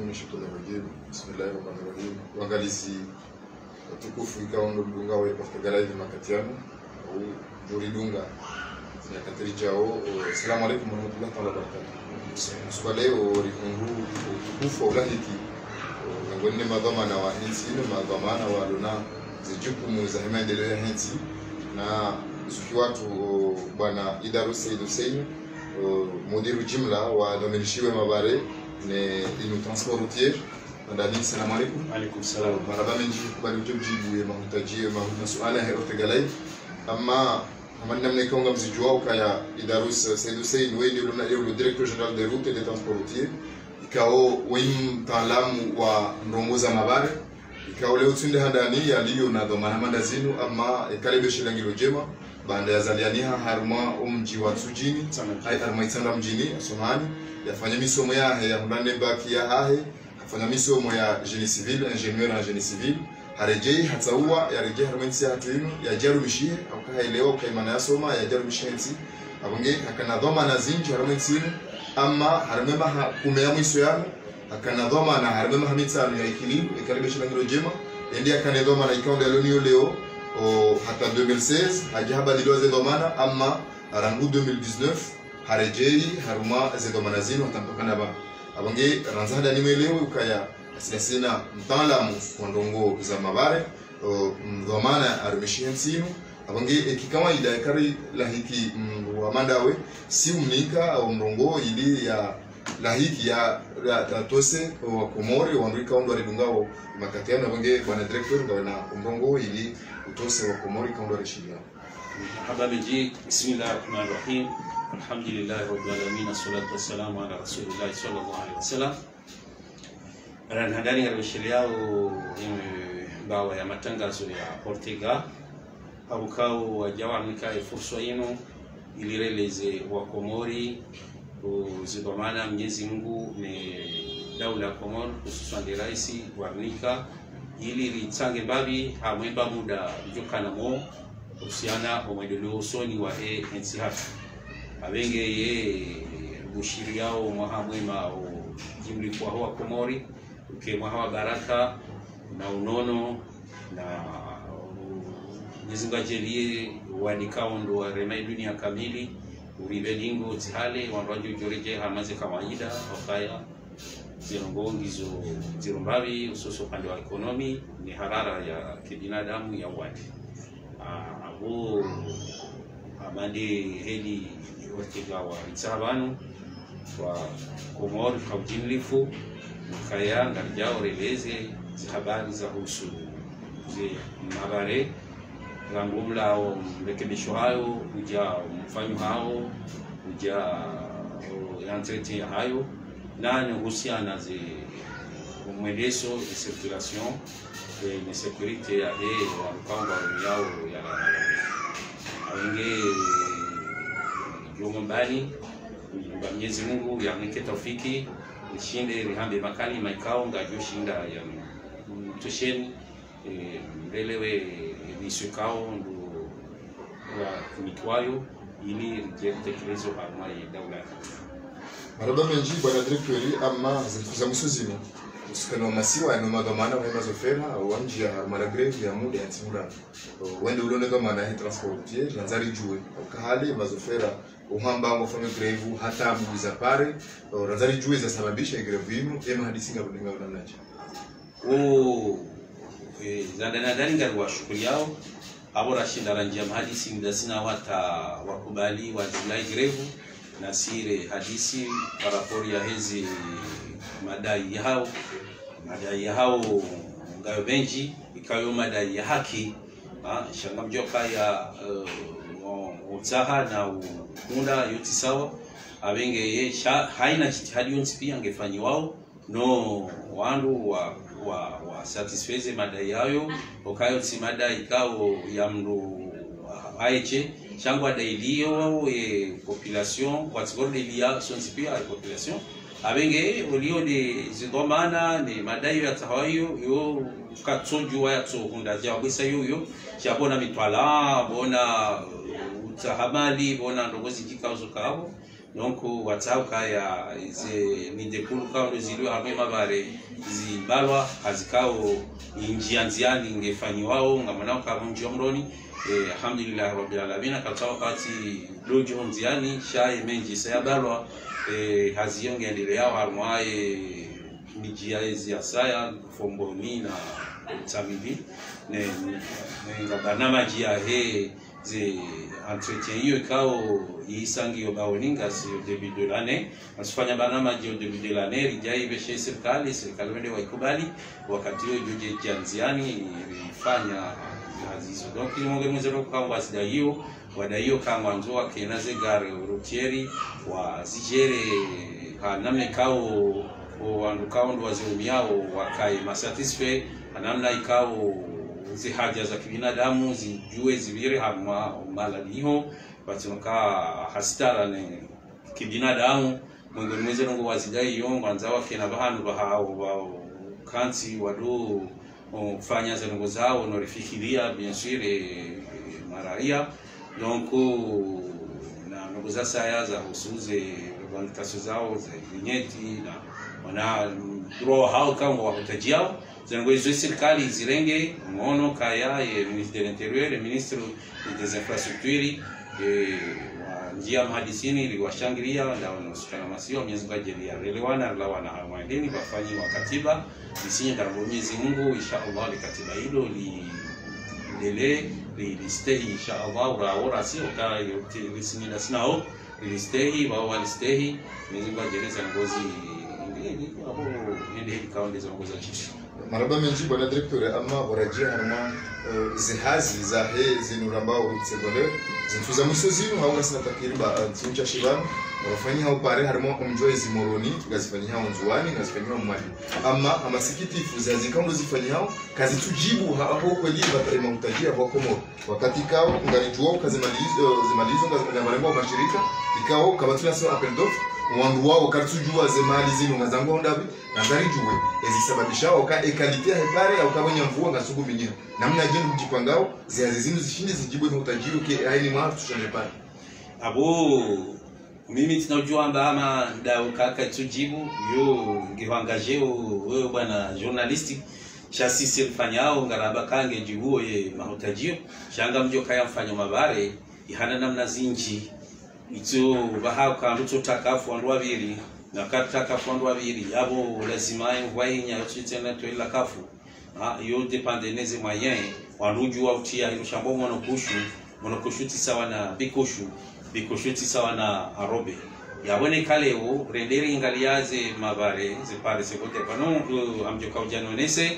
من الشيطان الرجيم بسم الله الرحمن الرحيم وangalizi tukufu ikawa ndo dunga wa Portugal hivi makatiano au joridunga ya katerijao. Assalamu alaykum wa rahmatullahi wa barakatuh. Kwa leo rikungu tukufu ulahiki ngone madhamana wa hinsi na madhamana wa luna zijukumu za maendeleo ya hinsi na zuki watu bwana Idaru Said Hussein mudiru jumla wa domenishiwe mabare ne inu transport routier ndani. Assalamu alaykum. Alaykum salam. Marhaba menji kubali ujibu ya mahitaji mahuna suala ya Portugal amma namna mnakonga mzijua ukaya Idaru Said Hussein wewe ndio le directeur général des routes et des transports routiers ikao wewe mtaalamu wa ndongoza mabare ikao leo tunde handani yaliyo na dhamana mandazinu ama ekalebe shilangilo jema banda ya zaliania haruma umji wa Tsujini hai haruma itsanda mjini Somali yafanya misomo ya hundane baki ya hahe afanya misomo ya génie civil ingénieur en génie civil harejei hatsaua yarejei harmensi hatuinu ya jarumishie au kaelewa kaimana ya soma ya jarumishensi abonge akana dhamana zinji harmensi ama harmema kumea mwiso yana akana dhamana harmema hamitsano ya ikilibu ikalibe shilangilo jema endi akana dhamana ikaonda leo leo hata 2016 hajaba liloze dhamana ama rangu 2019 harejei haruma ze dhamana zinu hatampakana ba abange ranzada nimelewe ukaya asina mtaalamu wa ndongo za mabare dhamana arumishensinu abange ekikawaida kari lahiki wa mandawe si umnika au mrongo ili ya lahiki ya tose wa Komori wa Amerika ondo alidungao makatiano abange bwana director ndo na mrongo ili utose wa Komori kaundo alishiria. Marhaba menji. Bismillahir rahmanir rahim. Alhamdulillahi rabbil alamin wassalatu wassalamu ala rasulillah sallallahu alaihi wasallam. Ran hadani alishiriao bawa ya matangazo ya Portugal abukao wajawanika fursa yenu ilireleze wa Komori uzidhamana Mwenyezi Mungu ni daula ya Komori hususan raisi warnika ili litsange babi hamweba muda jokana mo usiana omwedelo usoni wa NCH abenge ye bushiri yao mwahamwema jimli kwa hoa Komori uke mwahawa baraka na unono na nizingajelie wadikaondo wa remai dunia kamili uribelingo tihale wanwajo joreje hamaze kawaida wakaya zirongongizo zirombavi usoso pande wa ekonomi ni harara ya kibinadamu ya wadi abo amande heli Portugal wa itzabanu kwa Komori kwa ujimlifu kaya ngarjao releze habari za husu ze mabare rangumla au rekebisho hayo uja mfanyo hao uja entretien hayo na husiana ze mwendeso de circulation et de sécurité ya wakamba yao ya awenge yombani Mwenyezi Mungu yanike tawfiki nishinde rihambe makali maikao ngajoshinda ya tusheni mbelewe nisukao ndo wa mitwayo ili rijetekelezo harma ya daula. Maraba menji bwana directeur ama zikuza musuzino usikano masiwa ya nomadhamana wa mazofera wanji ya harma greve ya muda ya timura wende ulone kama na transportier lanzari juwe kahali mazofera uhamba wa fame greve hata mbuza pare lanzari juwe za sababisha greve yinu ema hadisinga rudinga unanaje zandana dalinga wa shughuli yao abora shindana njia hadisi mdasina wata wakubali wa Julai greve na sire hadisi parapori ya hizi madai yao ngayo benji ikayo madai ya haki shanga mjoka ya utsaha na muda yote sawa abenge ye haina jitihadi yonsi pia angefanyi wao no wandu wa satisfeze madai yayo okayo si madai kao ya mdu aiche changwa dailio population kwa sababu dailio sonsi pia population abenge olio de zigomana ni madai ya tahayo yo katsoju ya tsokunda jabisa yo chabona mitwala bona utahamali bona ndogozi kikauzo kao donc watauka ya ze midekulu kao zilio hamwe mabare zibalwa hazikao njianziani ngefanywa ngamanao kama njomroni alhamdulillah rabbil alamin akatoa kati lojo nziani shaye menji sayabalwa hazionge endelea harmwaye mijia ezi asaya fomboni na tamibi ne ngabana jia he ze entretien hiyo ikao isangi yo baoninga si au début de l'année asifanya banama au début de l'année lijai beshe serikali wende waikubali wakati hiyo juje janziani ifanya hazizo donc mwezero kwa wasida hiyo wada hiyo kama nzoa kenaze gare routieri wa zijere namne kao wanukao ndo waziumiao wakai masatisfait namna ikao zi haja za kibinadamu zijue zivire hama maladiho batunoka hasitara ne kibinadamu mwezero ngo wasida hiyo nganzawa kena bahanu bahao kansi wado kufanya zango zao norifikiria bien sûr maraia donc na ngoza saya za husuze revendication zao za vinyeti na wana draw hao kama wahitajiao zango hizo serikali zilenge muono kaya ya ministre de l'intérieur et ministre des infrastructures njia mhadisini liwashangilia na wanasikana masio Mwenyezi Mungu ajalie relewana la wana hawaendeni wafanyi wa katiba lisinye ndarabu Mwenyezi Mungu inshallah likatiba hilo listei inshallah ura si uka lisinye nasinao listei wa listei Mwenyezi Mungu ajalie zangozi ndio kaunti za ngoza chishi maraba menji bwana directeur ama warajia harma zihazi za he zinuramba urutsegonde zintuza musozino hauga sina takiriba zincha shibano wafanya hao pare harma umjoe zimoroni gazifanya hao nzuani gazifanya hao mwali ama amasikitifu za zikaundo zifanya hao kazi tujibu hapo kweli batarima mtajia kwa komo wakati kao ngalijua zimalizo ngazamarengo mashirika ikao kabatuna sawa apeldof wandu wao katujua zemali zino ngazango ndabi ngarijuwe ezisababisha oka ekalite hepare au kabanya mvua ngasugu minyina namna jenu mjipangao ziazi zinu zishinde zijibwe mutajiru ke haini mwa tushane pale abo mimi tunajua ama ndao kaka tujibu yo ngiwangaje wewe bwana journalisti chasi sifanyao ngaraba kange jibuo ye mahutajio shanga mjo kaya mfanya mabare ihana namna zinji ito baha kandu tutakafu andu abiri na katakafu andu abiri abo lazima ngwainya tutena toila kafu yo depende neze moyen wanduju wa utia shambo monokushu tisawa na bikoshu tisawa na arobe yabone kaleo renderi ngaliaze mabare ze pare se kote pano amjo kaujano nese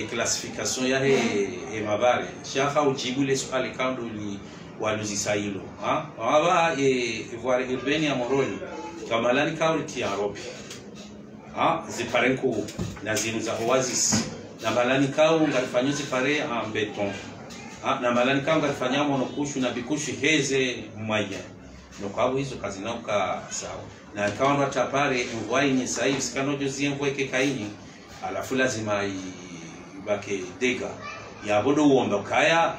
classification ya he mabare shaka ujibu le swali kandu li waluzisailo aba voir urbaine ya moroni kamalani kaulti ya arobe ziparenko na zinu za oasis na malani kao ngalifanywa zipare en beton na malani kao ngalifanywa monokushu na bikushu heze mwaya no kwa hizo kazi nauka sawa na kao ndo tapare mvua yenye sahihi sikanojo ziemvua kaini alafu lazima ibake dega ya bodo uomba kaya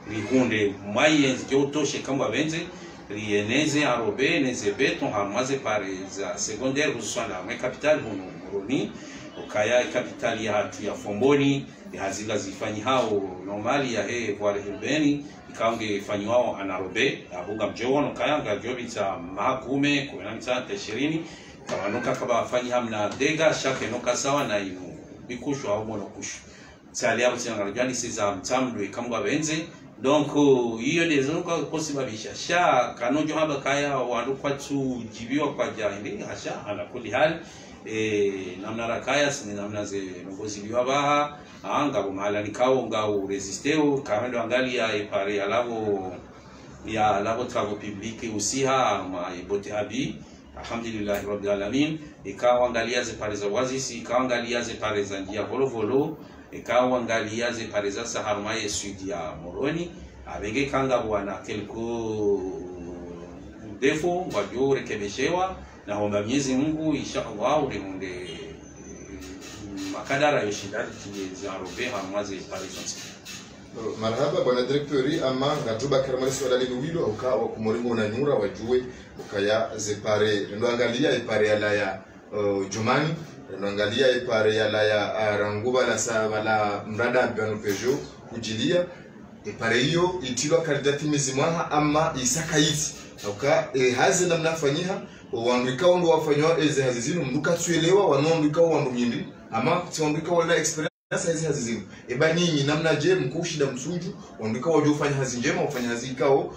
rihunde mwaye zitotoshe kamba benze rieneze arobe neze beton harmaze pare za secondaire busana ma capital moroni okaya capital ya hatu ya fomboni hazila zifanyi hao normali ya he voile urbani ikaonge fanywa anarobe abuga mjono kaya ngajobi cha makume 19 kawanuka kaba afanyi hamna dega shake noka sawa na inu bikushu au monokushu tsali abo tsangarajani siza mtamdwe kamba benze donc hiyo ndio kusababisha sha kanojo haba kaya wandu kwa tu jibiwa kwa jahili hasha anakuli hali namna rakaya sini namna ze ngozi biwa anga bumahala nikao ngao resisteo kamendo angalia ipare ya labo travaux publics usiha ma ibote abi alhamdulillah rabbil alamin ikawa angalia ze pare za wazisi ikawa angalia ze pare za njia volovolo ikawa angalia ze pare za saharmaye sud ya moroni abenge kanga bwana kelko defo wajio rekebeshewa na homba Mwenyezi Mungu inshallah ulimunde makadara yoshindani za robe hamwaze pale sonse Marhaba bwana directori ama ngatuba karamali swala lino wilo uka wa kumoringo unanyura wajue ukaya zepare ndo angalia ipare ya ya Jomani ndo angalia ipare ya Ranguba la savala mrada bano Peugeot kujilia ipare hiyo itilwa kandidati mizimwaha ama isaka hizi uka hazi namna fanyiha wanduka ndo wafanywa eze hazizinu mduka tuelewa wanonduka wandu nyindi ama tuandika wala experience sasa hazizimu eba ninyi namna je mkushida msuju wanduka waje ufanya hazi njema ufanya hazi ikao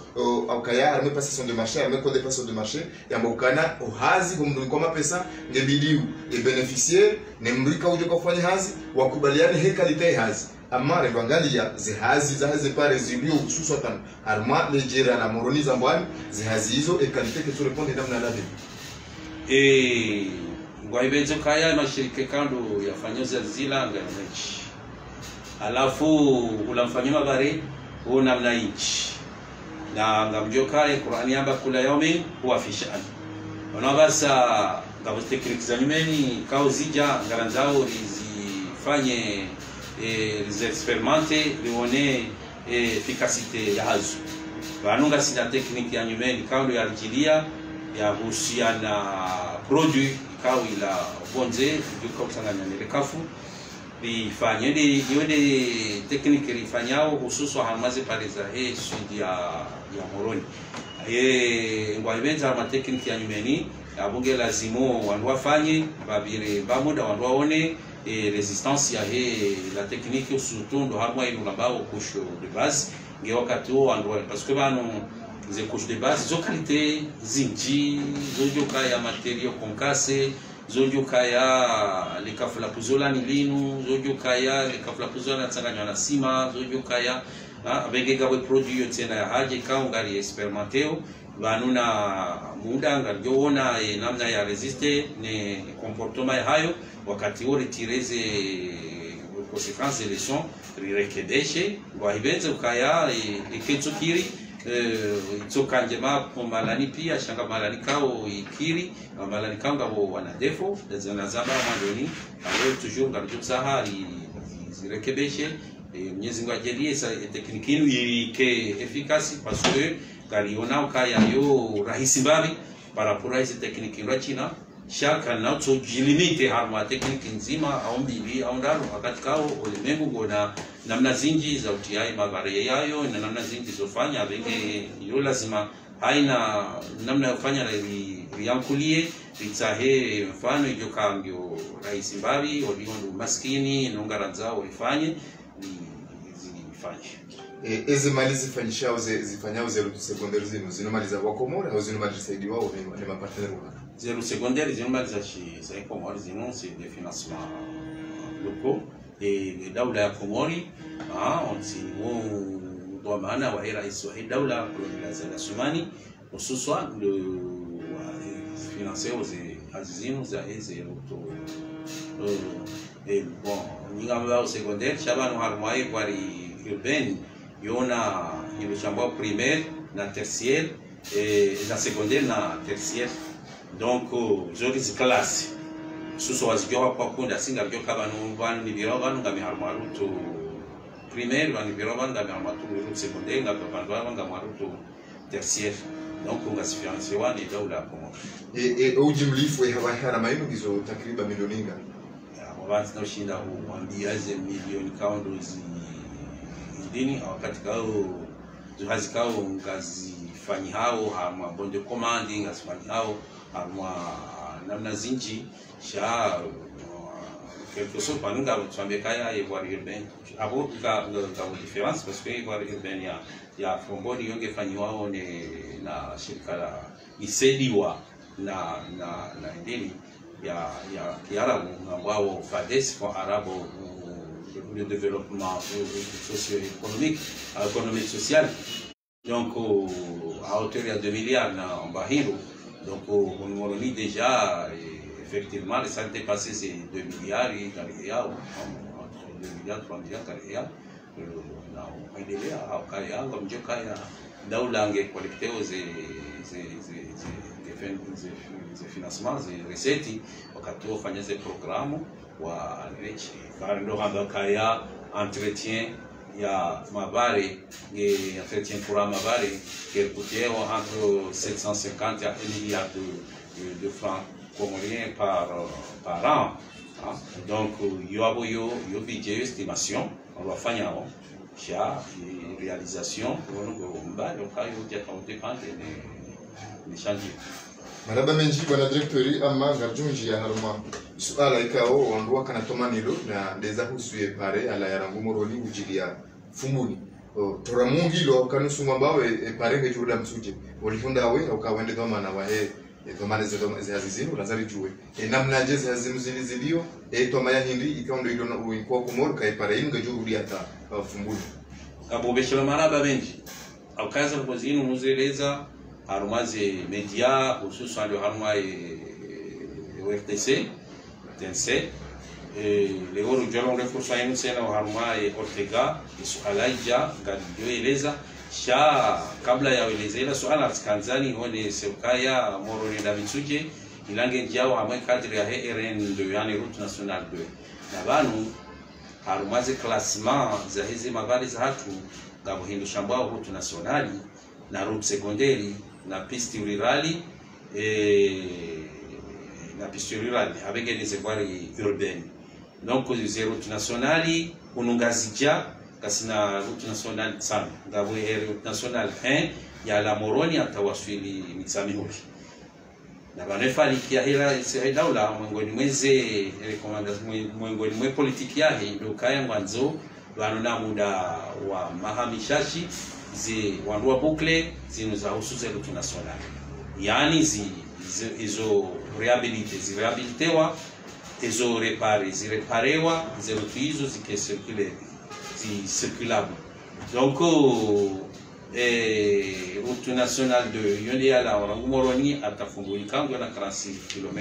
au kaya arme passation de marché arme code de passation de marché yamba ukana hazi kumduko mapesa ngebidiu e beneficiaire ne mrika uje kufanya hazi wakubaliane he kalite hazi amare bangalia zihazi zahazi pare zilio hususan arma lejera na moroniza mbwani zihazi hizo e kalite que tu réponds namna la Ngwaibenzo kaya mashirika kando yafanyoza zila nganachi. Alafu ulamfanyima bare una mna inchi. Na ngamjoka Qur'ani yamba kula yomi huwa fishan. Onabasa ngabo tekniki za nyumeni kao zija ngaranzao zifanye les expérimente lione efficacité ya hazu. Banunga sina tekniki ya nyumeni kao ya aljilia ya husiana produit kao ila bonze duka kusanganya nilekafu bifanye yode tekniki rifanyao hususu hamaze pale za sudi ya moroni ngwaibenza ma tekniki ya nyumeni abunge lazimo wandu wafanye babire bamuda wandu waone resistance ya la tekniki surtout ndo harmwa ino labao kusho de base nge wakati wandu parce que bano les couches de base, zo qualité zinji, zo kaya matériaux concassés, zo kaya les kafla puzola nilinu, zo kaya les kafla puzola tsanganywa na sima, zo kaya avec gawe produit tena ya haje ka ngari experimenteo banuna muda ngarjoona namna ya resiste ne comportement hayo wakati wo retireze conséquences de leçons rirekebeshe ngwahibenze ukaya iketsukiri Kanjema malani pia shanga malani kao ikiri malani kao ngabo wana defo zanazaba mandoni awe toujours ngarjo sahari zirekebeshe Mwenyezi Mungu ajalie sa tekniki inu yike efficace parce que kaliona ukaya yo rahisi mbabi para pura hizi tekniki ndo China shaka na to jilimite harma tekniki nzima au mbili au ndaro wakati kao ulimwengu ngona namna zinji za utiai mabare yayo na namna zinji zofanya venge yo lazima haina namna yofanya riamkulie ritsahe mfano hiyo kambyo rais mbabi oliondo maskini nongaranzao ifanye zifanye eze malizi fanyishao zifanyao zero secondaire zino maliza wa Komoro au zino maliza saidi wao ni mapartenaire wao zero secondaire zino maliza za Komoro zino c'est des financements locaux et daula ya Komori on doit maana wa rais wa daula kolonizateur Sumani hususan le financer aux azizino za eze to et bon ngamba au secondaire chabano harmai kwari urbaine yona ilishamba primaire na tertiaire et la secondaire na tertiaire donc joli classe suso wazijua kwa kunda singa byo kabanu banu ni biro banu ngami harmaruto primaire banu biro banu ngami harmaruto secondaire ngami banu ngami harmaruto tertiaire donc ngasifiansi wani daula Komoro ujimlifu hawa harama yenu gizo takriban milioni ngapi watu na ushinda huambiaze milioni kaundo dini wakati kao zuhazi kao ngazi fanyi hao hama bonde commanding asfanyi hao hama namna zinji sha quelque chose par nous tuambie kaya voir urbain abo ka différence parce que voir urbain ya fomboni yonge fanyi wao na shirika la isediwa na ndini ya arabu wao FADES pour arabo le développement socio-économique social donc à hauteur de 2 milliards en Bahiro donc on a mis déjà effectivement les santé passé c'est 2 milliards et entre 2 milliards 3 milliards carrière on a aidé à carrière comme je kaya daulange collecter aux ze financement ze reseti wakati wafanya ze programu wa rechi kando hamba kaya entretien ya mabare et entretien pour mabare qui coûtait entre 750 à 1 milliard de francs comoriens par an. Hein? Donc, il y a budget estimation, on va faire une réalisation pour nous chantier. Maraba menji bwana directori ama ngarjunji ya haruma suala ikao wandua kana tomanilo na ndeza husuye pare ala yarangu moroni ujilia fumuni toramungi lo kanu sumambawe pare ngejurula msuje walifunda we au kawende doma na wahe doma ze hazizinu lazari juwe namna jeze hazimu zilizilio tomaya hindi ikaondo ilo na uikwa kumoro kai pare ngejuruli hata fumuni abo beshema maraba menji au kaza kuzinu muzeleza harumaze media hususan ndio haruma RTC TNC leo rujalo refursa yenu sena haruma Ortega isualaija gadioeleza sha kabla ya elezela swala Tanzania hone serikaya moroni da Mitsuje ilange njao hamwe kadri ya RN2 yani route nationale 2 na banu harumaze classement za hizi magari za hatu ngabo hindu shambao route nationale na route secondaire na piste rurale avec des évoirs urbaines. Donc, les routes nationales, on a kasina route nationale 100. Dans la route nationale 1, il y a la Moroni à Tawaswili Mitsamihuri. Na banefali kia hila daula mwengoni mweze mwengoni mwe politiki yahe ndo kaya mwanzo wanona muda wa mahamishashi zi wandua bukle zinu za husuze route nationale. Yani izo rehabilitewa izo zireparewa route hizo zikecirculable. Donc route nationale 2 yonde ya la Warangu Moroni atafungulikango na 46 km.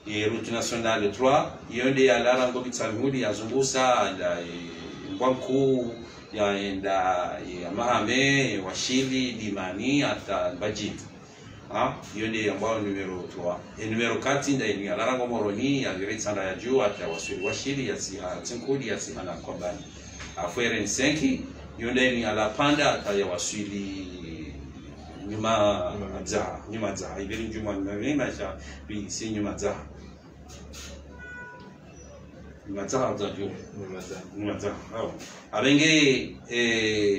Et route nationale 3 yonde ya la Rango Bitsamihuri yazungusa Mbwanku yaenda ya Mahame, Washili, Dimani hata Bajit. Yonde ambao numero 3. Et numero 4 nda ya la Rango Moroni ya Viretanda ya juu hata Washili ya Tsinkudi ya Hana Kwambani. Afuere 5 yonde ni ala panda ataya wasili nyuma za ibiri njuma nyuma za bi si nyuma za abenge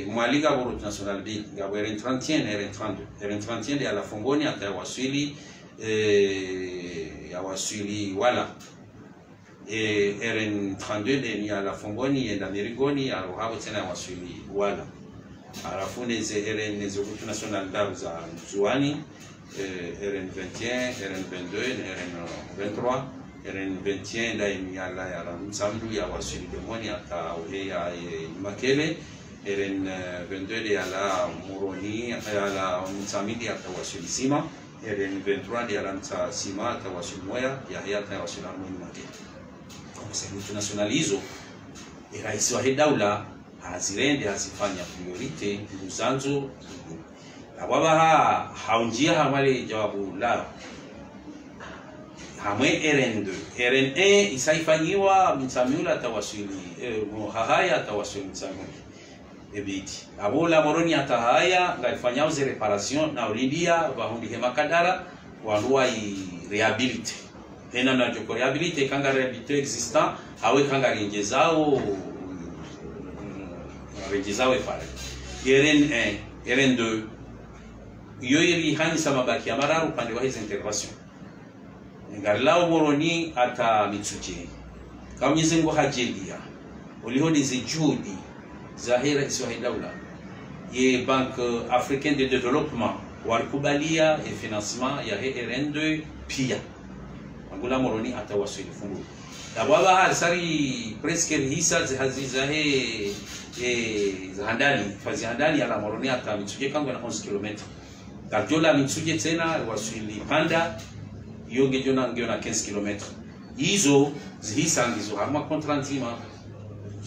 mwaliga route nationale bi ngabo RN30 ya la Fongoni ataya wasili ya wasili wala RN32 de ni ala Fongoni yenda Mirigoni ya rohabo tena wasili wala arafune ze RN route nationale daru za Zuani RN21 RN22 RN23 RN21 da ni ala ya Msamdu ya wasili demoni ata ya Makele RN22 de ala Moroni ala Msamidi ata wasili Sima RN23 de ala Sima ata wasili Moya ya hayata wasili Makele. Route nationale hizo rais wa daula hazirende hazifanya priorite muzanzo ababa haunjia hamale jawabu la hamwe RN2 RN1 isaifanyiwa Mtsamula tawasili haya tawasili Mtsamula ebiti abola Moroni atahaya ngalifanyao ze reparation na ulidia bahundi hema kadara wanua i rehabilite tena na joko rehabilite kanga rehabilite existant awe kanga rejezao pale RN1 RN2 yoyeli hanisa mabaki amara upande wa hizo intervention ngalao Moroni ata Mitsuje kama nyezengo hajelia ulihodi zijudi zahira isiwa daula ye Banque Africaine de Développement walikubalia financement ya RN2 pia ngula Moroni atawasili fungu dababa hasari presque hisa hazizahe zahandani fazi handani ala Moroni ata Mitsuje kango na 11 km kajola Mitsuje tena wasili panda yoge jona ngiona 15 km hizo zihisa ndizo hama kontra nzima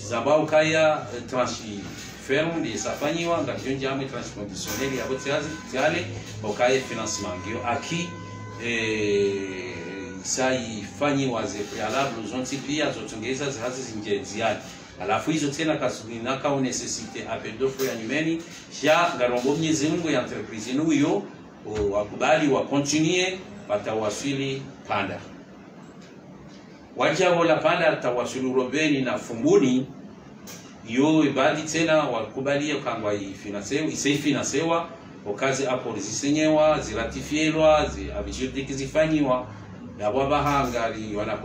zabao kaya tranchi ferme de safanyiwa ngajonja ame tranchi conditionnel ya botiazi tiale okaye financement ngio aki sai fanyiwa ze prealable zonti pia zotongeza zihazi zinje ziadi alafu hizo tena kasubina kao necessite appel d'offre ya nyumeni sha ngarombo Mwenyezi Mungu ya entreprise huyo wakubali wa continue watawasili Panda. Wajabo la Panda tawasili Robeni na Fumbuni yo ibadi tena wakubalia kangwa ifinansewa okazi hapo zisenyewa ziratifielwa abijudi zifanyiwa yabo bahangari wana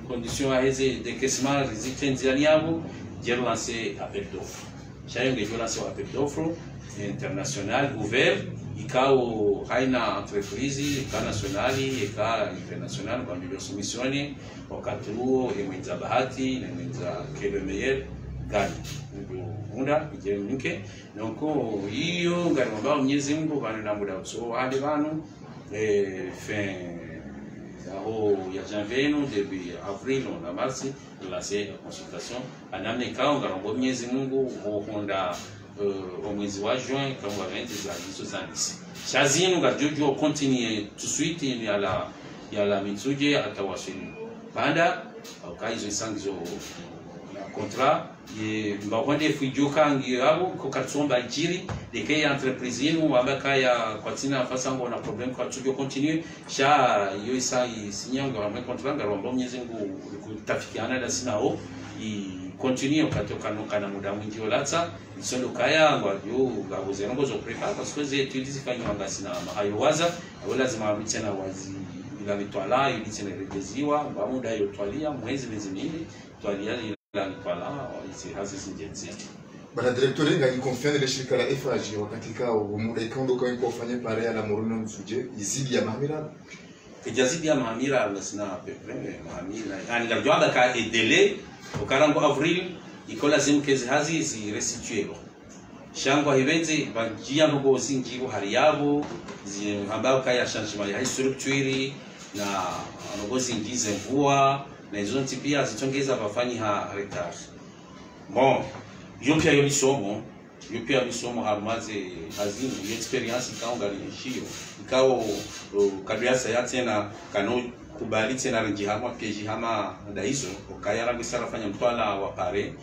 condition heze de kesma zitenziani yabo j'ai lancé appel d'offres. J'ai lancé appel d'offres international ouvert ikao haina entreprise ka nationali eka international kwa ndio submissione wakati huo mwenza bahati na mwenza kile meilleur gani unda ijemke noko hiyo ngari ambao Mwenyezi Mungu bana na muda so hadi bano fin ya janvier début avril on a marché lancé consultation anamne kao ngari ambao Mwenyezi Mungu honda au mwezi wa juin kama 2070 chazinu ngajojo continue tout de suite il y a la Mitsuje atawasili Panda au kaizo sangizo contrat ye mbawande fujuka ngiyabo ko katsomba jiri deke entreprise yinu abaka ya kwatina fasango na problem kwa tujo continue sha yo isa sinyanga wa contrat ngarombo Mwenyezi Mungu kutafikiana na sinao i continue katoka noka na muda mwingi olatsa isondo kaya ngwajo gabuze ngo zo prepare parce que ze utilize fanywa ngasina mahayo waza lazima mtena wazi ila mitwala ilitena rejeziwa bamuda yo twalia mwezi mbili twalia Bana directeur ngani confiance ile shirika la FAG wakati kao muda ikondo kwa kufanya pare ya la Morono Msuje izidi ya Mahamira kujazidi ya Mahamira lasina pepe Mahamira yani la joada ka délai au 40 avril ikola zimkezi hazi zi restituer shangwa hivenze bajia ngo zingibo hari yabo zi ambao kaya changement ya structure na ngo zingize mvua na hizo pia zitongeza wafanyi ha retard. Bon, yopia yobisomo harmaze hazini experience ikaonga lishio ikao kadriasa ya tena kano kubali tena rinjihama pejihama daizo okayara bisara fanya mtwala wa pare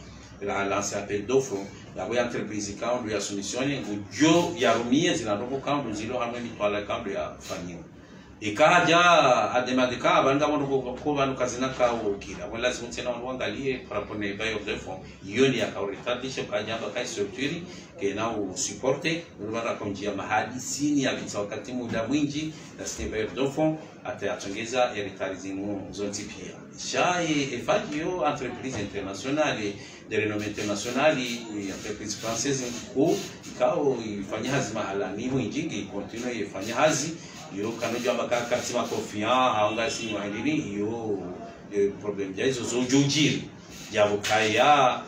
la lance appel d'offre ya entreprise ikaonga ya solution ngujo ya rumie zinadoko kaundu zilo hamwe mitwala kaundu ya fanyo ikaja ademadika banga bono ko banu kazina kawo kila wala lazima tena wangalie parapone bayo defo yoni akauritatisha kaja baka structure ke nao supporte ndio konjia mahadisini ya bitsa wakati muda mwingi na sine bayo defo atongeza eritarizimu zonti pia shaye efagio entreprise internationale de renommée internationale entreprise française ko kao ifanya hazi mahala ni mwingi continue ifanya hazi yo kanojo makaka sima confiant haonga si mwandini yo problem jaizo zojojiri jabo kaya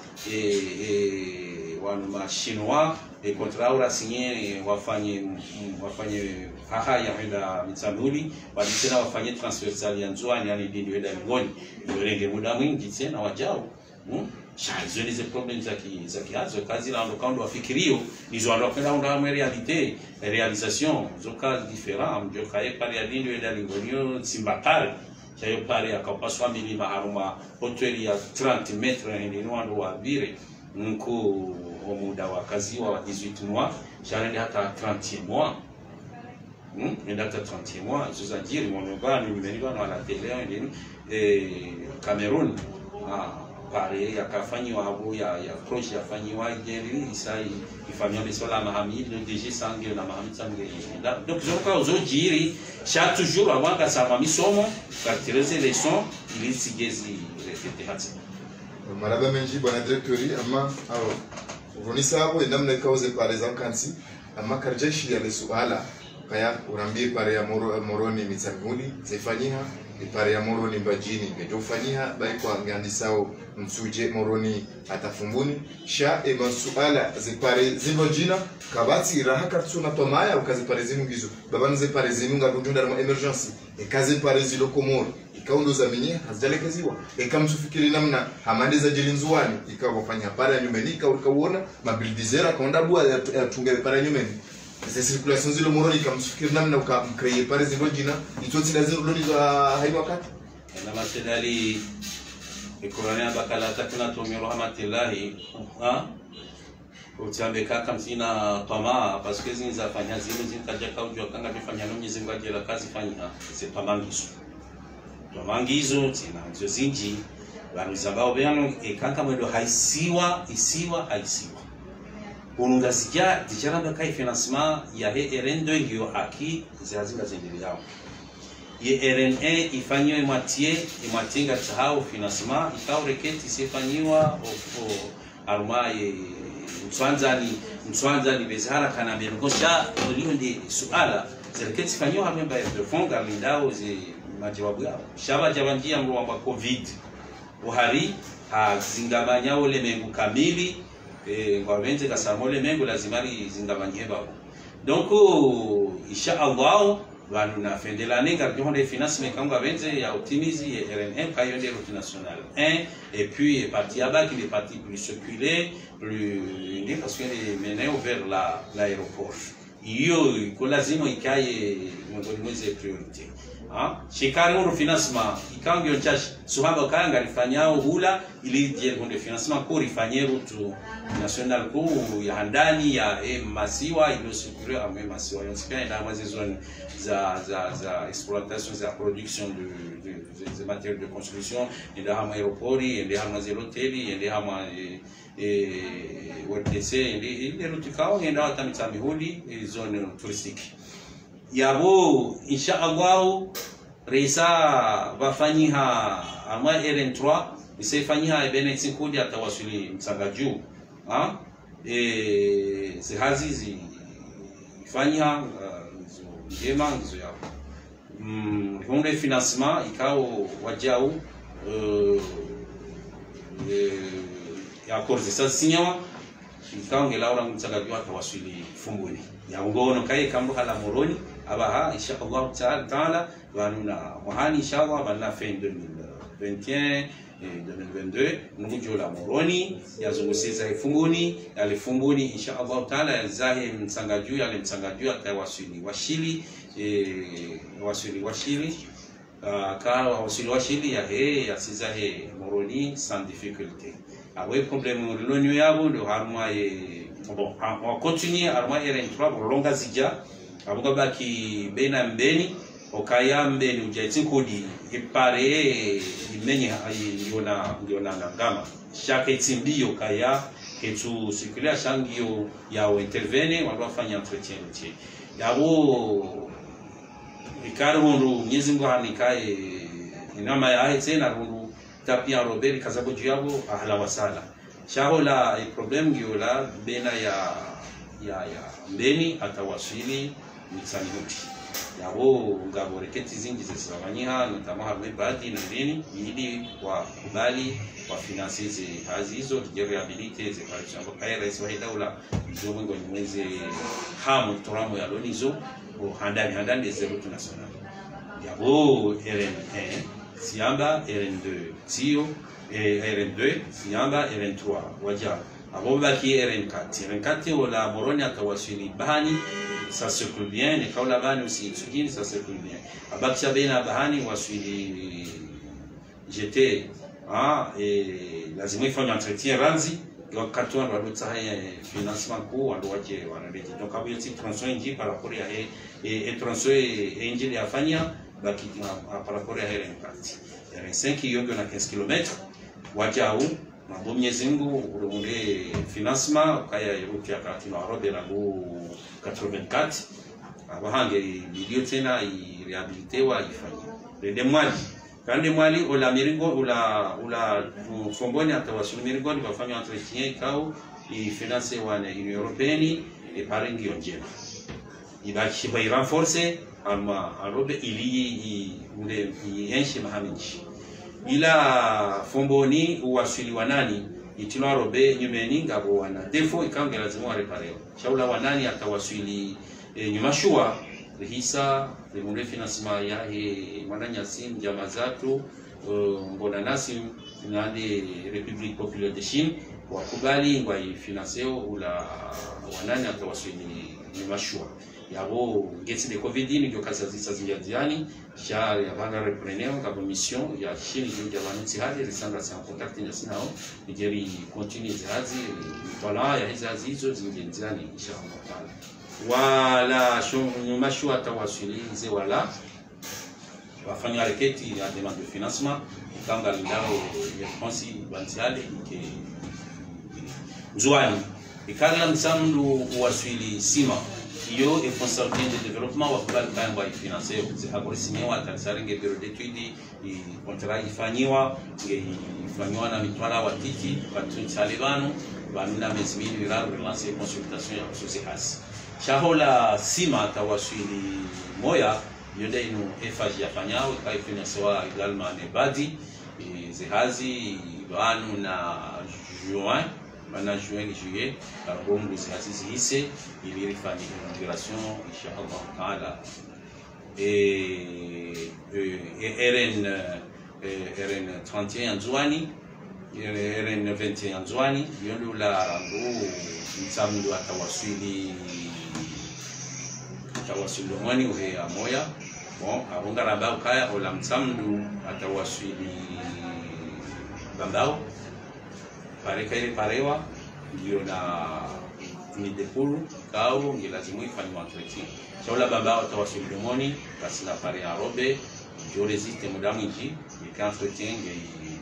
wanu ma chinois contrat ura signé wafanye haha ya henda mitsanuli walisema wafanye transversal ya nzwani yani dini wenda ngoni yorenge muda mwingi tena wajao Hizo ni problem za kiazo kazi la ndo wafikirio nizo ndo kwenda ndo realite realisation zo kazi différent ndio kae pale ya dini wenda lingonio simbatare chayo pale akapaswa milima haruma hoteli ya 30 metres ndio ndo wabire nko muda wa kazi wa 18 mois j'allais hata 30 mois ndio hata 30 mois je veux dire mon bana nimeniwa na la télé ndio Cameroun pare yakafanywa hapo ya approach yafanywa jeri isai ifanywa bisola Mahamid le DG sangue na Mahamid sangue donc zoka ozojiri chaque jour avant que ça misomo caractériser les sons il sigezi répéter hati maraba menji bwana directori ama alo uronisa hapo ndamna kauze pare za kansi ama karjeshi ya lesuala kaya urambie pare ya Moroni Mitsanguli zifanyika ipare ya Moroni Mbajini ngejofanyia baikwa ngandisao Msuje Moroni atafumbuni sha masuala zipare zino jina kabati raha kartsuna tomaya ukazipare zimungizo babanu zipare zinunga rujunda na emergency ekazi pare zilo komoro ikaundo zaminia hazijalekeziwa ekamsufikiri namna hamande za jilinzuani ikawafanya pare ya nyumeni ikauona mabildizera kaonda bua yatunge pare ya nyumeni ces circulations zilo Moroni ikamsufikiri namna ukamcreate pare zilo jina itoti na zilo loni za haiwa kati na masedali ikurania bakala takna tumiru rahmatillahi utiambe kaka msina tamaa parce que zinza fanya zile zinkaja kaujwa kanga bifanya no Mwenyezi Mungu ajela kazi fanya c'est tamangizo tina nzo zinji banuzambao beno ekanga mwendo haisiwa unungazija dijaramba kai financement ya RN2 hiyo haki zazinga zindili yao ye RN1 ifanywe moitié ngatao financement ikao reketi sifanywa arumaye mswanza ni bezara kana benogosha ulio ndi suala reketi sifanywa hamemba ya fonga mindao zi majawabu yao shaba jabanjia mruamba covid uhari zingamanya ule mengu kamili kwa wenze kasamole mengu lazima zingamanyeba donc insha Allah wanu na fendela nenga de financement kanga wenze ya optimiser RN1 kayo de route nationale 1 et puis parti à qui est parti plus circuler plus parce que est mené vers l'aéroport hiyo iko lazima ikaye mwezi priority shikano financement ikangyo chash suhaba kanga lifanyao hula ili je financement ko lifanyero route national ko ya ndani ya masiwa ilo circuler ame masiwa yonsika ina mwazi zone za exploitation za production de matériaux de construction inde hama aéroport inde hama hoteli inde hama WTC inde route kao inde hata mihudi zone touristique yabo insha Allah reisa wafanyiha ama RN3 isifanyiha ibene kudi atawasili msangaju zihazizi fanyiha njema ngizo yao honde financement ikao wajao ya korze sasa sinyawa ikao ngelaura msangaju atawasili fumbuni ya ngono kai kamro hala moroni abaha insha Allah taala wanuna mohani insha Allah bana fin 2021 2022 nujo la moroni yazungusiza ifunguni alifumbuni insha Allah taala zahi msangaju yale msangaju atawasili washili washili ka wasili washili ya yasiza moroni sans difficulté awe problème l'onu yabo de harma bon on continue harma RN3 bolonga zija abuga baki bena mbeni okaya mbeni ujaiti kodi ipare imenye ndiona ngama chaque itimbio kaya ketu circulaire shangio ya intervene wafanya entretien routier yabo ikarundu Mwenyezi Mungu hanikae inama ya tena rundu tapia Robert kazabo juyabo ahla wasala shahola problem giola bena ya mbeni atawasili mitsanihuti yabo ngabo reketi zingi zisabanyia notamaha mebadi na dini ili wa kubali wa finances hazizo rehabilite ze kwa kaira iswa daula ndomo ngo mwezi hamu toramo ya lonizo handani ze route nationale yabo RN1 siamba RN2 sio RN2 siamba RN3 waja abo baki RN4 wala moroni atawasili bahani ça circule bien et quand la bahani aussi tsugini ça circule bien abakisha bena bahani wasili j'étais et lazima ifanye entretien ranzi wakati wa lutaya financement ko ando waje wanaleti donc abo yeti transfert inji par rapport ya transfert inji ya fanya baki par rapport ya RN5 yongo na 15 km wajao na Mwenyezi Mungu urunde financement kaya route ya Katino Arobe na 84 abahange bilio tena irehabilitewa ifanye rende mwali kandi mwali ola miringo ula fomboni atawasili miringo bafanya entretien kao ifinance wana Union Européenne et paringi onjema ibaki ba renforcer ama Arobe ili ule yenshi mahaminchi ila fomboni uwasili wanani itino Arobe nyumeni ngabo wana defo ikange lazima repareo shaula wanani atawasili nyumashua hisa le financement ya mananya sim jamaa zatu mbona nasi nani République Populaire de Chine wakubali ngwa financeo ula wanani atawasili ni mashua yabo ngeti de covid ndio kaza zinjadiani ya bana repreneur ka mission ya chini ndio jabanti hadi risanga sa contact na sinao nigeri continue zazi wala ya hizo hizo zinjadiani inshallah wala mashua atawasili nze wala wafanya harakati ya demande de financement kanga lindao ya fonsi bantiale ke Nzuani ikala msamdu waswili sima iyo e consortium de développement wa kubali kamba financier hakurisimiwa atasaringe bureau d'études i contrat ifanywa na mitwala wa tiki watu salivano bamina mezimini viral relancer consultation ya société shahola sima tawaswili moya yonde inu efage ya fanyao kai financewa également ne badi zehazi banu na juin pendant juin et juillet, la bombe de ces ici, il y a une intégration, Inch'Allah, et RN 31 Zouani, RN 21 Zouani, il y a la Nsamdu Atawasili Mwani ou à Moya, bon, à Rongaraba Kaya, ou la Nsamdu Atawasili Bambao. Parewa ndio na ni depuru kao ndio lazima ifanywe entretien shaula baba watawasili domoni kasi na pare ya robe ndio resiste mudamu nji ni entretien ndio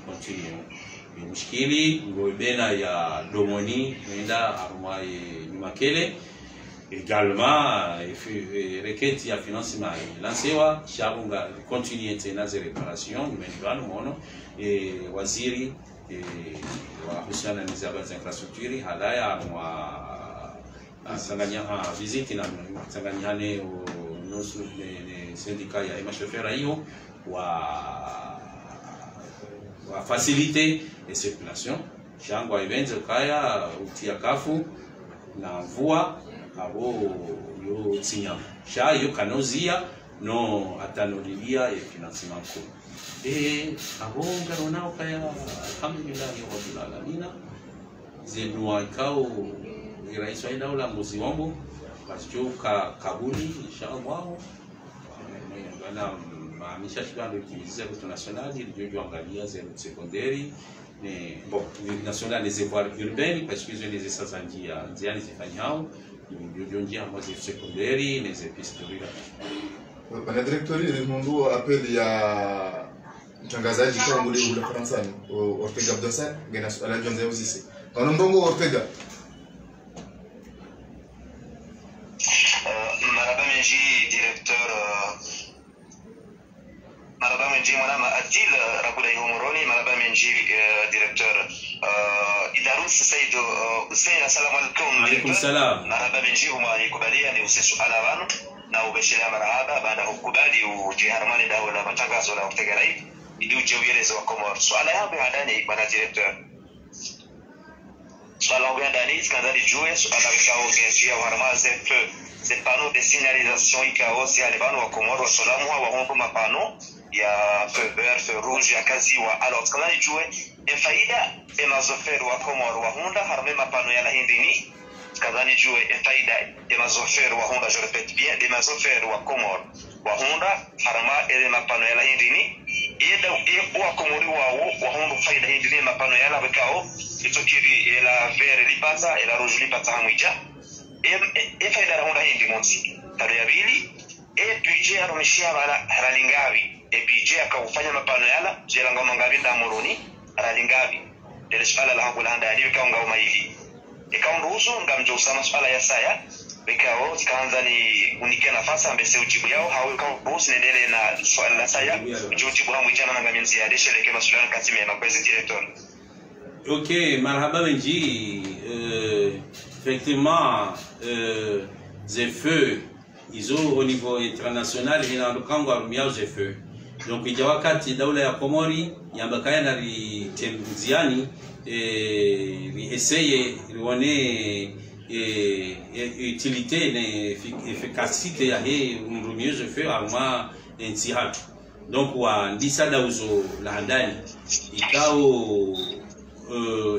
continue ni mushkili ndio bena ya domoni nenda arwaye Makele également requête ya financement lancewa shabunga continue tena za reparation ni mono et waziri wahusiana na zaba za infrastructure halaya wa sanganya visite na sanganyane nusu ne syndicat ya machauffeur hiyo wa faciliter les circulations shangwa events kaya utia kafu na mvua abo yo tsinya sha yo kanozia no atanolilia e financement ko abonga ronao kaya alhamdulillah rabbil alamin zebwa ikao rais wa daula mbuzi wambo bashoka kabuli inshallah na maanisha shibando kizia kwa national ndio angalia zero secondaire ne bon national les évoirs urbains parce que les essais njiani zifanyao ndio njia moja secondaire les épiceries Bwana directori ni mundu apeli ya mtangazaji kwa nguli ule Fransani Ortega Abdosa ngena swala jonze usisi kana ndongo Ortega maraba menji directeur maraba menji mwana Adil Rabulai Homoroni maraba menji directeur Idarus Said Hussein assalamu alaykum alaykum salam maraba menji huma nikubalia ni usisu ala wanu na ubeshira marahaba baada hukubali ujiharmani dawa la matangazo la Ortega Live ili ujieleze wa Komoro swala yangu ndani bwana directeur swala yangu ndani skandali juu swala vikao vya harmaze feu ces panneaux de signalisation ikao si alibano wa Komoro wa salamu wa hongo mapano ya feu vert feu rouge ya kazi wa alors skandali juu faida emazofer wa Komoro wa Honda harme mapano ya lahindini skandali juu faida emazofer wa Honda je répète bien emazofer wa Komoro wa Honda harma ele mapano ya lahindini ida wa Komori wa Honda faida hindini mapano ya labekao itokiri ela vert lipata ela rouge lipata hamwija faida Honda hindi monsi tado ya bili budget aromishia bala haralingawi budget akafanya mapano yala jela ngoma ngabi ndamuruni haralingawi ile swala la hangu la handa ali bikao ngao maili ikaonruhusu ngamjo usama swala ya saya bikao zikaanza ni unike nafasi ambese ujibu yao hawe kwa boss nendele na swala la saya ujibu hamu ijana na ngaminzi ya deshe leke masuala kasime na kwezi director. OK, marhaba benji effectivement les feux ils ont au niveau international ina lukango arumia les feux donc ija wakati daula ya Komori yambakaya na temziani essayer lione utilité et efficacité ya he rumieuse feu arma ntihatu donc wa ndisa dauzo la ndani ikao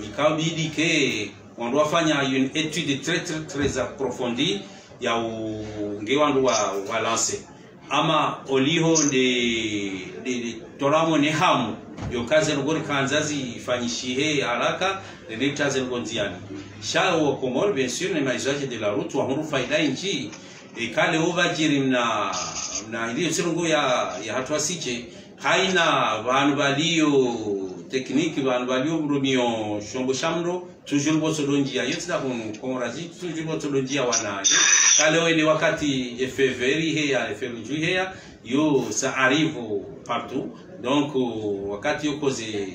ikabidi ke on doit faire une étude très approfondie ya ungewandu wa lancer ama oliho de toramo ne hamu yo kazi ngori kanzazi ifanyishihe haraka de taze ngonziani shao wa Komoro bien sûr ne maizaje de la route wa huru faida inchi ikale ovajiri na ile sirongo ya hatwa siche haina vanhu valio technique vanhu valio mrumio shombo shamro toujours botolonjia yetida kun Komorazi toujours botolonjia wana kale wene wakati efeveri heya eferuju heya yo ça arrive partout donc wakati yo cause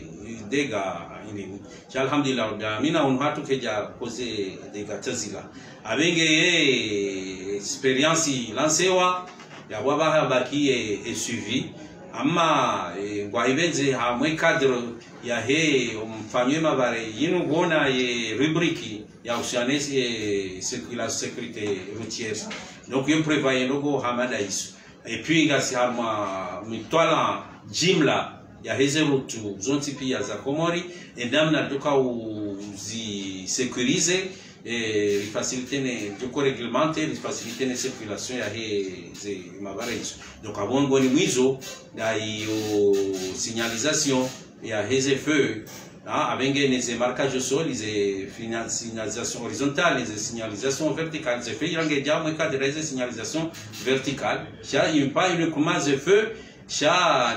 dega ini alhamdulillah mina on hatu keja cause dega tazila abenge experience lancewa ya waba baki e suivi ama ngwaibenze hamwe cadre ya he umfanywe mabare yinu gona ye rubrique ya usianesi la sécurité routière donc yo prévoyé logo hamada isu et puis ngasi harma mitwala jimla ya heze rutu zonti pia za Komori endamna doka uzi sécuriser et faciliter ne doko réglementer faciliter ne circulation ya heze mabare isu donc abongo ni mwizo da yo signalisation ya heze feu avec les marquages au sol, les signalisations horizontales, les signalisations verticales. J'ai fait un cadre de signalisation verticale. Il n'y a pas une commande de feu. Il y a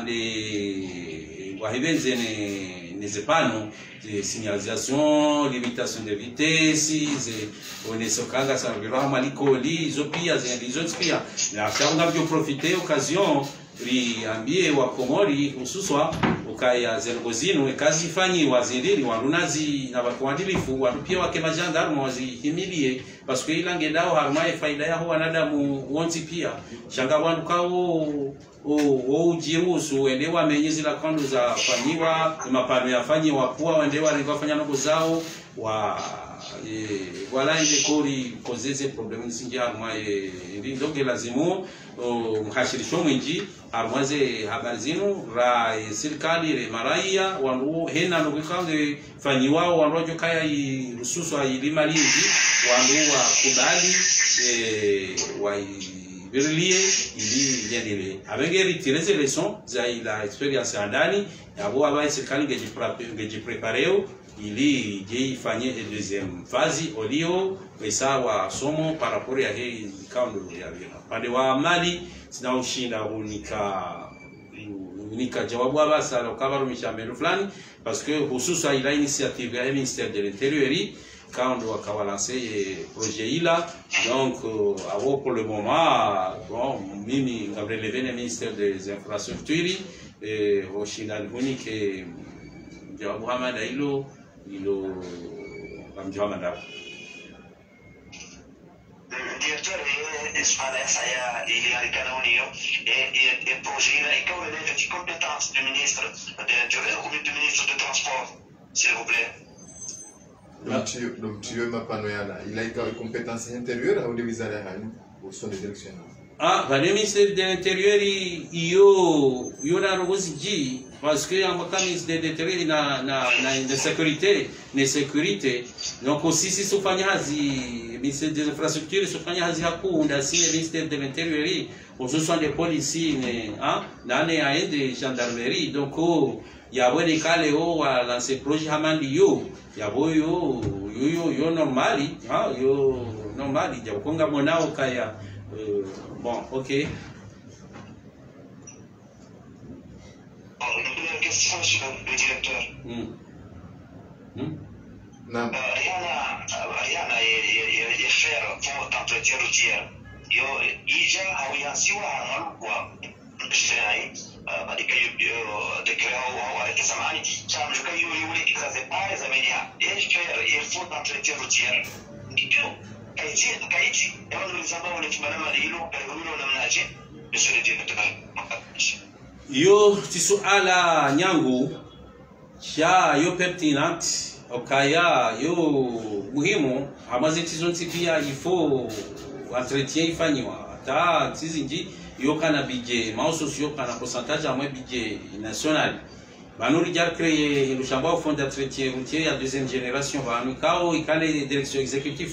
des panneaux de signalisation, limitation de vitesse, on est sur Kanga, ça va malikoli, zopia, zopia. Mais on a profité de l'occasion. Riambie wa Komori hususwa ukaya zergozino ekazi fanyi waziriri warunazi na wakuadilifu warupia wake majandarmu wazihimilie parce que ilange dao harmaye faida yao wanadamu wonti pia shanga wandu kao ujiruhusu wende wamenyezi la kondo za fanyiwa mapano ya fanyiwa kuwa wende wafanya nogo zao wala ile kori kozeze problemu singi harmaye ndoge lazimu mhashirisho mwinji harmaze habari zinu ra serikali re maraia wandu hena nokikande fanyiwa wandu kaya rususu ilima lingi wandu wa kubali wa birilie ili yendele abenge retireze leçon za ila experience andani yabo aba serikali ngeji prepareo ili je ifanye deuxième phase olio pesa wa somo par rapport ya hii kando ya vina pande wa mali sina ushinda unika jawabu abasa lokaba mishambelo fulani parce que hususa ila initiative ya ministère de l'intérieur quand on va lancer projet ila donc pour le moment bon mimi Gabriel Levene ministère des infrastructures et au Chine unique jawabu hamada ilo amjamanda direttore adesso il canonio e projet là et comme les compétences du ministre de l'Intérieur ou du ministre du Transport s'il vous plaît. Donc tu veux mapano yana il a une compétence intérieure ou de wizara yani au son de direction le ministère de l'Intérieur yo na roziji parce que en mécanisme de déterrer na sécurité donc aussi si sofanya hazi ministère des infrastructures sofanya hazi hakunda si ministère de l'Intérieur ce sont des policiers nane aende gendarmerie donc yabo de kale wa lancer projet hamandi yo yabo yo normali yo normali jabo konga monao kaya bon ok. Une question sur le directeur. Rihanna est faire fond d'entretien routier. Il y a siwa kwa mshai badika dekreau avec zamani chama juka yule kikaze pale zamania il faut d'entretien routier ndio kaiji ndio nilizamba wale kimanama hilo hilo namnaje monsieur le directeur yo tisuala nyangu sha yo pertinent okaya yo muhimu amaze tizonti pia il faut entretien ifanywa ta tizinji yo kana budget mauso sio kana pourcentage à moins budget national Banuri jar créé le chambon fondateur routier à deuxième génération banu kao ikale direction exécutive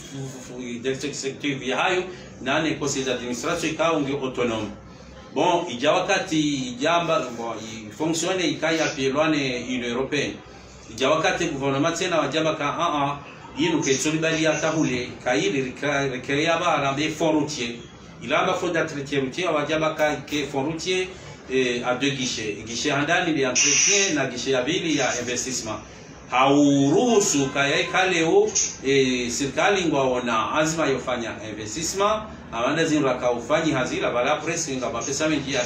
yahayo nane conseil d'administration ikao ngi autonome. Bon, ija wakati jamba bon il fonctionne ikaya pelwane Union européenne. Ija wakati gouvernement tena wajamba ka yinu ke solibali atahule kaili recréer ba arambe fond routier. Il a ba fondateur routier wajamba ka ke fond routier à deux guichets. Guichet handani ni entretien na guichet ya pili ya investissement. Hauruhusu kaya kaleo serikali ngwaona azima yofanya investissement amanda zinraka ufanyi hazila bala presi nga mapesa mengi ya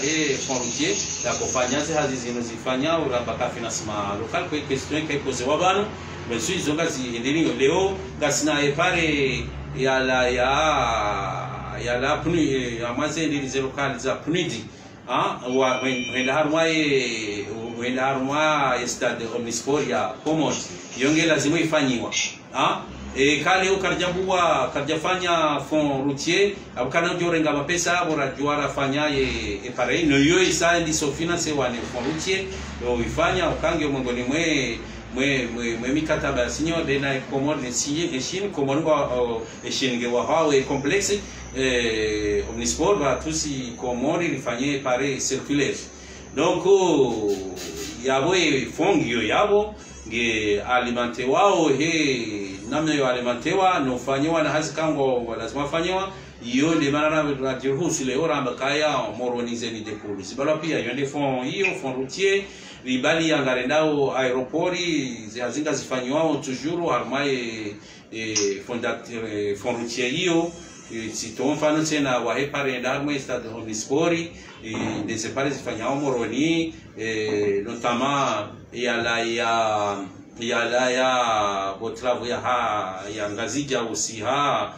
fond routier ya kufanya hazi zinozifanya urabaka financement local kwa question kwa pose wabano monsieur zonga zindini leo gasina epare ya la puni amaze ndilize local za punidi wenda harumwa stade omnisport ya Comoros yonge lazima ifanyiwa kale ukarjabua karjafanya fond routier abukana jorenga mapesa abora juara fanya pare no yo isa ndi so finance wa fond routier yo ifanya ukange mongoni mwe mikataba sinyo de na Comoros ne signé Chine Comoros Chine wa hawe complexe omnisport va tusi Comoros lifanye pare circulaire donc yabo fongio yabo nge alimante wao namna yo alimantewa no fanyewa na hazi kango lazima fanyewa iyo de manana radiohusu le ora mbakaya moronize ni dekulu sibala pia yende fond hiyo fond routier libali yangarendao aeropori ziazinga zifanywa toujours harmaye fond routier hiyo siton fano tena wa hepare ndarmo stade omnisport de separe zifanywa moroni notamment ya botravu ya ngazija usiha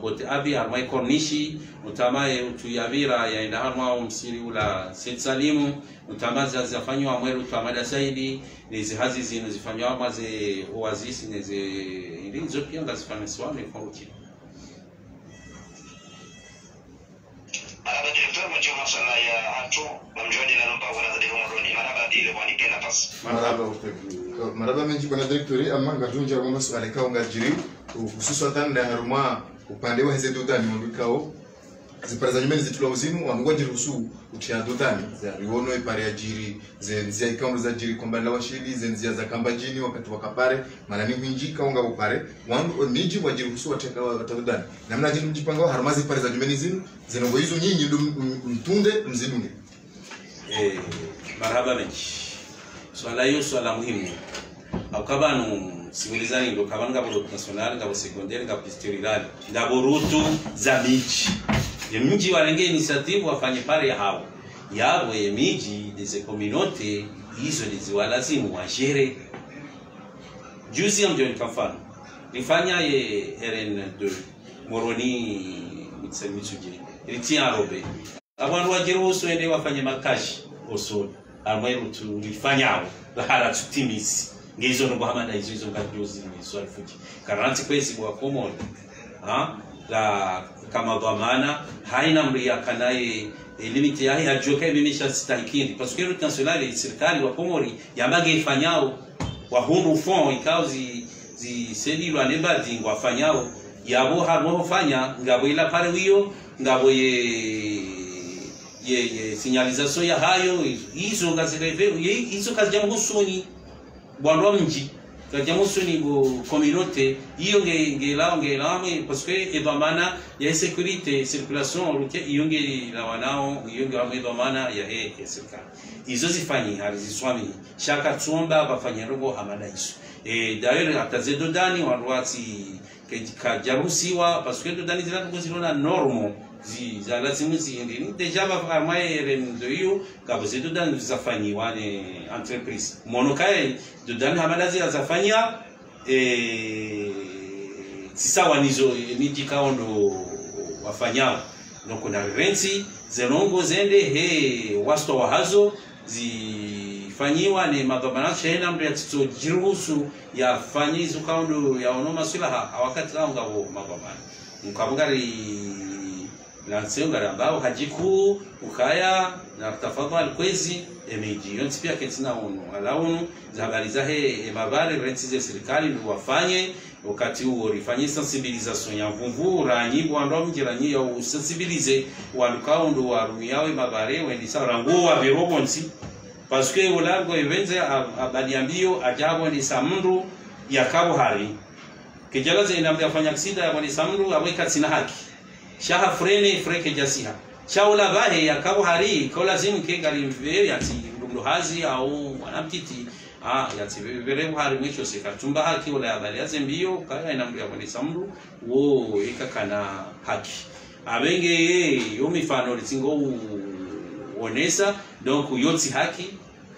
bote abi harmai kornishi utamaye utuyavira yaenda harma msiri ula setsalimu utamaza zafanywa mweru utamada saidi nezi hazi zino zifanywa maze oasis nezi ndizo pia ngazifanya swame kwa uchi maraba directeur mjoma masala ya hacho mjodi na nomba wana zadi moroni maraba dile bwani kena pas maraba menji bwana directeur amma ngajunja kwa maswali kao ngajiri hususan na haruma upande wa hizo dodani mbikao ziparaza nyumeni zitula uzimu wangoje ruhusu utia dodani za riono ipare ajiri zenzia ikamu za ajiri kombala washili zenzia za kambajini wakati wakapare manani hinjika unga upare wangu niji wajiri ruhusu wateka dodani namna ajiri mjipanga harumazi pare za nyumeni zinu zinongo hizo nyinyi mtunde mzidunge marhaba menji swala hiyo swala muhimu au kabanu simulizani ndo kabanga bolo national ngabo secondaire ngabo tertiary ngabo rutu za miji mji walenge initiative wafanye pale hao yabo miji des communautés hizo ndizo lazima wajere juzi mjo nikafanya nifanya RN2 moroni mitsemituje ritia robe abantu wajere wose ende wafanye makashi oso amweru tulifanyao bahala tutimisi ngizo no Muhammad hizo ngajozi ni swali fuji karanti kwezi kwa Comoros la kama dhamana haina mria kanaye limiti yahi hajoka imesha stahikindi parce que route nationale serikali wa Comoros yamage ifanyao wa hundu fond ikauzi selilo anemba dingo afanyao yabo harmo fanya ngabo ila pare wiyo ngabo ye signalisation ya hayo hizo ngazireve hizo kazi ya musoni bwandwa mji kaja musoni go communauté iyo ngelame parce que ebamana ya sécurité circulation routière iyo ngela wanao iyo ngamwe bamana ya serikali izo zifanyi hariziswami shaka tsomba bafanya robo hamada iso d'ailleurs ataze dodani warwati kajarusiwa parce que dodani zilana normo za lazima ziendeni deja ba armaye RN2 hiyo kaboze dodani zafanyiwa ne entreprise monokai dodani hamada zafanya sisa wanizo miji kaondo wafanyao noko na renti zelongo zende wasto wahazo zifanyiwa ne madhamana shena mbe atito jiruhusu ya fanyizo kaondo ya onoma silaha wakati lao ngabo madhamana mkabugari na tsenga ambao hajiku ukaya na tafadhali kwezi emeji yonti pia ketina ono alaunu za habari zahe mabare renti za serikali ndio wafanye wakati huo rifanye sensibilisation ya mvumvu ranyi bwando mjiranyi ya usensibilize wanukao ndo warumi yawe mabare wendisa rango wa birobonsi parce que ulargo evenze abadiambio ajabo ni samndu ya kabo hari kejalaze inamdia fanya aksida ya samndu aweka tina haki shaha frene freke jasiha chaula bahe ya kabo hari ko lazim ke garimve yati ndumhazi au wanamtiti yati vile hari mwisho sikatumba haki wala abaliaze mbio kaya inamdia samndu wo ikakana haki abenge yo mifano litingo onesa donc yoti haki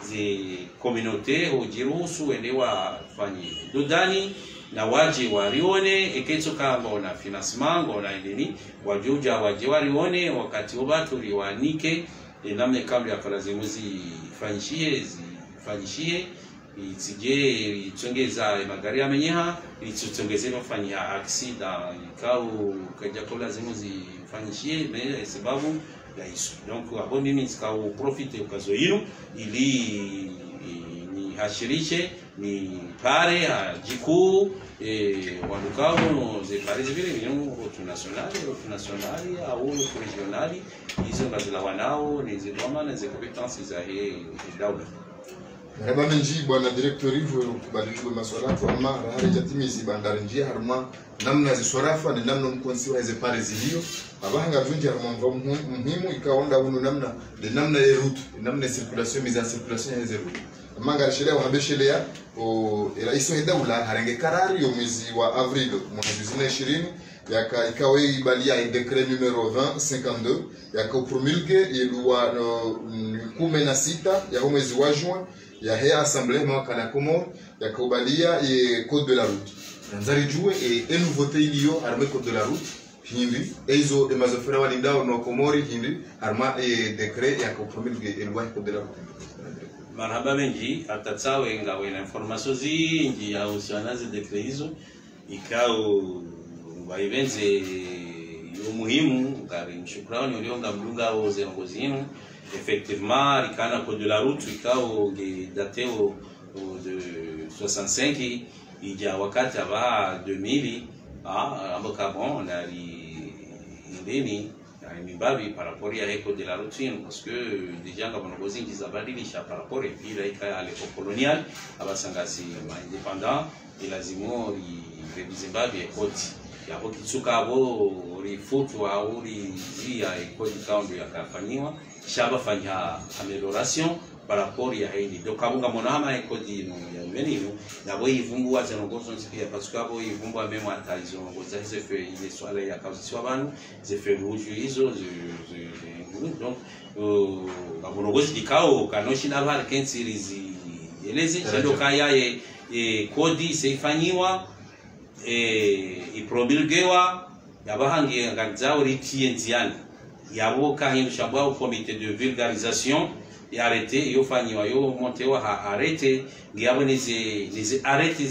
ze communauté ojiruhusu endewa fanyi dodani na waje warione eketso kama ona financement ona endeni wajuja waje warione wakati wabatu liwanike namne kambi ya kalazimuzi fanyishie itije itongeza magari amenyeha itutongeze mafanya aksida ikao kaja kalazimuzi fanyishie mais sababu donc abo mimi nikao profite ukazo hilo ili ni hashirishe ni pare jiku wanukao ze pare vile vinyo nationali au regionali hizo bazila wanao ni zidoma na ze compétences za daula. Haba menji bwana director hivyo kubadilishwa masuala kwa ama hali jatimizi bandari njia harma namna ziswarafa ni namna mkonsiwa ze pare zilio abanga vunja mambo muhimu ikaonda uno namna ya route namna circulation mise en circulation ya route manga rishelea habeshelea o rais wa daula harenge karari yo mwezi wa avril mwaka 2020 ikawe ibalia decret numero 2052 promulgue ilwa 16 ya mwezi wa juin ya hea assemblée mwaka na Comore yakabalia code de la route nzari jue et nouveauté iliyo arme code de la route hindi ezo emazofera walindao no Comore hindi arma decret promulgue loi code de la route. Marhaba menji atatsawe ngawe na information zingi ya usianaze decret hizo ikao waivenze umuhimu ngari mshukrani ulionga mdunga au zengozinu effectivement rikana code de la route ikao daté de 65 ija wakati aba 2000 amboka bon na indeni na mibabi par rapport à l'école de la routine parce que déjà quand on gozi kizabadilisha par rapport et puis là ika à l'époque coloniale abasangasi indépendant ilazimo Zimbabwe ekoti yako kitsuka abo rifutu au ria ekoti kaundu yakafanywa shaba fanya amélioration par rapport ya hili donc kabunga monama ekoti no ya menino nabo ivumbua zenogozo nsikia parce que abo ivumbua memo atalizo ngoza hizo fait ile swala ya kazi abantu ze fait rouge hizo donc abonogozi dikao kanoshi na bali kensirizi eleze ndio kaya kodi seifanyiwa ipromulgewa yabahangi ngazao ritienziani yabo kahindu shabwa comité de vulgarisation et arrêté yo fanyiwa yo montewa arrêté ngiyabo nize arrêté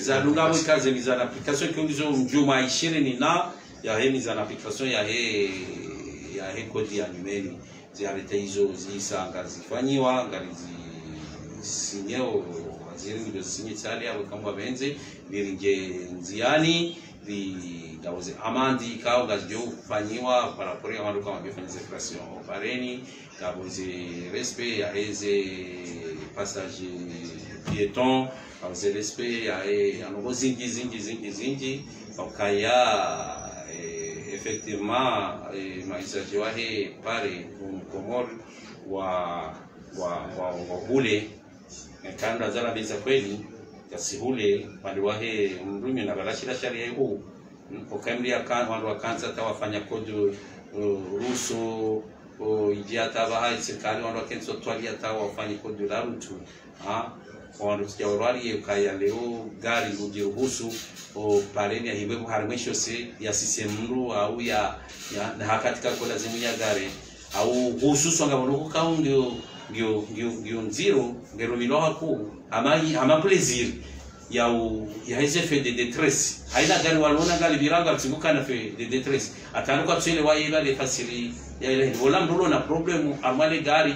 zalunga wikaze miza application kingizo mjuma 20 na ya hemiza application ya kodi ya numeri zi arrêté hizo zisanga zifanyiwa ngalizi sinyeo waziri ndio sinyitsali abo kamba benze biringe nziani dawoze amandi kao gazjo fanyiwa par rapport à maruka mabifanya circulation pareni dawoze respect ya eze passage piéton dawoze respect ya anogo zingi okaya effectivement maisaji wahe pare Comore wa hule kanda zara biza kweli kasihule waliwahe mrumi na balashira sharia huu okambia kan wandu wakanza tawafanya kodu ruso ijiata bahai serikali wandu wakenzo twalia tawafanya kodu la rutu wandu tjawarwali kaya leo gari ujiruhusu pareni ya hiwebu harimesho se ya sisemru au ya na hakatika kwa lazimu ya gari au hususu ngabonuko kao ndio nziro ngero miloha ku ama plaisir ya hizo fait de détresse haina gari walona gari biranga tsinguka na fait de détresse atanuka tsile wa ila le fasili ya ile wala mdulo na problem amale gari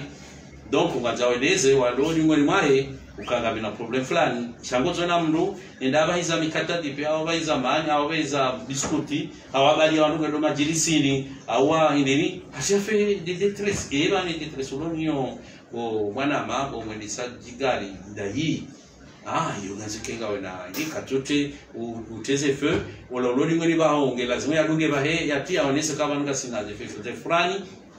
donc ungazaweleze waloni ngoni mwae ukanga bina problem fulani changozo na mndu ndaba hiza mikatati pia au baiza mani au baiza biskuti au abali wandu ndo majilisini au indeni asia fait de détresse et ba ni détresse lonio o mwana mambo mwendisa jigari ndayi yunazikenga wena ikatote uteze feu ololoni ngoni ba onge lazima yalunge ba he yatia onese kama nga sinaje fefete frani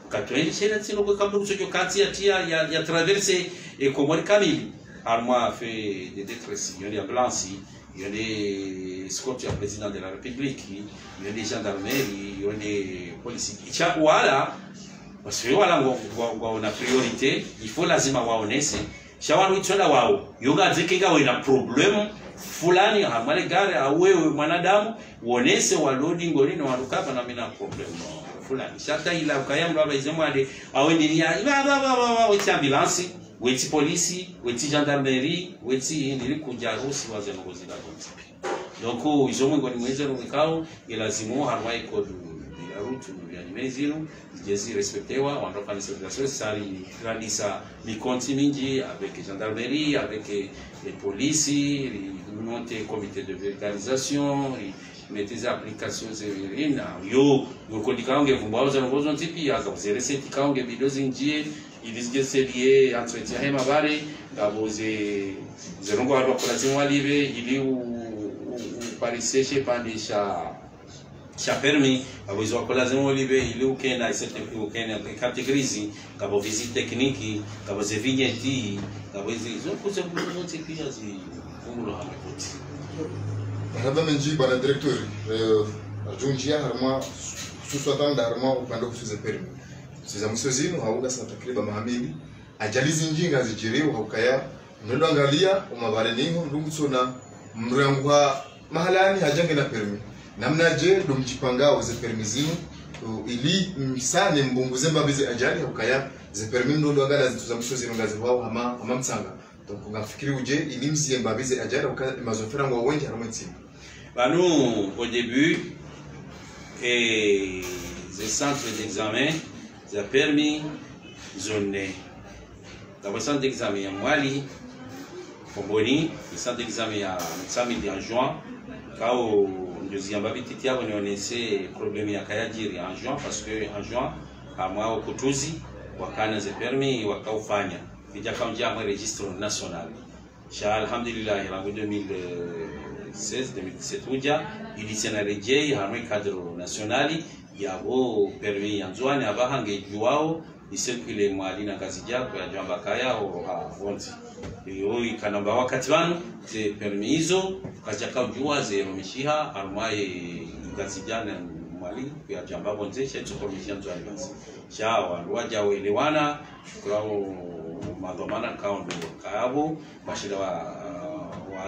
katweni chena tsino ko kambu kucho kati ya traverser et komori kamili armoa fait de détresse il y a des ambulances il y a des escortes du président de la République il y a des gendarmerie il y a des policiers icha wala parce que wala ngo na priorité il faut lazima waonese shawanu itola wao yoga zikinga wena problem fulani hamale gari awewe mwanadamu uonese walodi ngoli na walukapa na mina problem fulani shata ila ukayambo abaizemo ade aweni ya weti ambulance weti polisi weti gendarmerie weti ndiri kujarusi wazenogozi la kontipi donc izomo ngoni mwezero mikao ilazimu harwa ikodu route ya nimezino jezi respectewa wandoka ni circulation sari grandisa mi konti mingi avec gendarmerie avec les policiers les monter comité de vulgarisation mettre des applications zerina yo kodikaonge vumbaoza ngozo ntipi akabuzere seti kaonge bidozi njie ilizige serie entretien hema bare ngaboze zerongo ado operation walibe ili pariseshe pandisha cha permis awizo wakolazemo olive ili ukena certificate ukena categories kabo visite technique kabo zevigneti kabo hizo kuze kuzote pia zi fungulo hamepoti haba menji bana directeur ajunjia harma suswatanda harma upande kusuze permis siza musozino hauga sana takriban mahamili ajalizi njinga zijiriwa haukaya ndo angalia umabare niho ndungusona mrangwa mahalani hajange na permis namna je domjipanga ze permizino ili msane mbunguze mbabize ajali ukaya ze permis ndo ngala zituza musozino ngazi wao ama mtsanga donc ngafikiri uje ili msie mbabize ajali ukaya mazofera ngo wengi haramutsi banu au début et les centres d'examen za permis zone dans centre d'examen ya Mwali Fomboni centre d'examen ya Mtsami en juin kao deuxième babititi yabo nionyeshe problème ya kayajiri en juin parce que en juin amwa okutuzi wakana ze permis wakaufanya vija kaunja mwa registre national sha alhamdulillah rango 2016 2017 uja ili tena rejei hamwe cadre nationali yabo permis yanzwani abahange juwao isekile Mwali na kazi yako ya jamba kaya au vonzi iyo ikanamba wakati wanu ze permis hizo kazi yako jua ze romishiha armaye ngazi jana Mwali ya jamba vonzi shetu komishia nzwani basi shawa waja waelewana shukrao madhamana kaundo kaabo bashira wa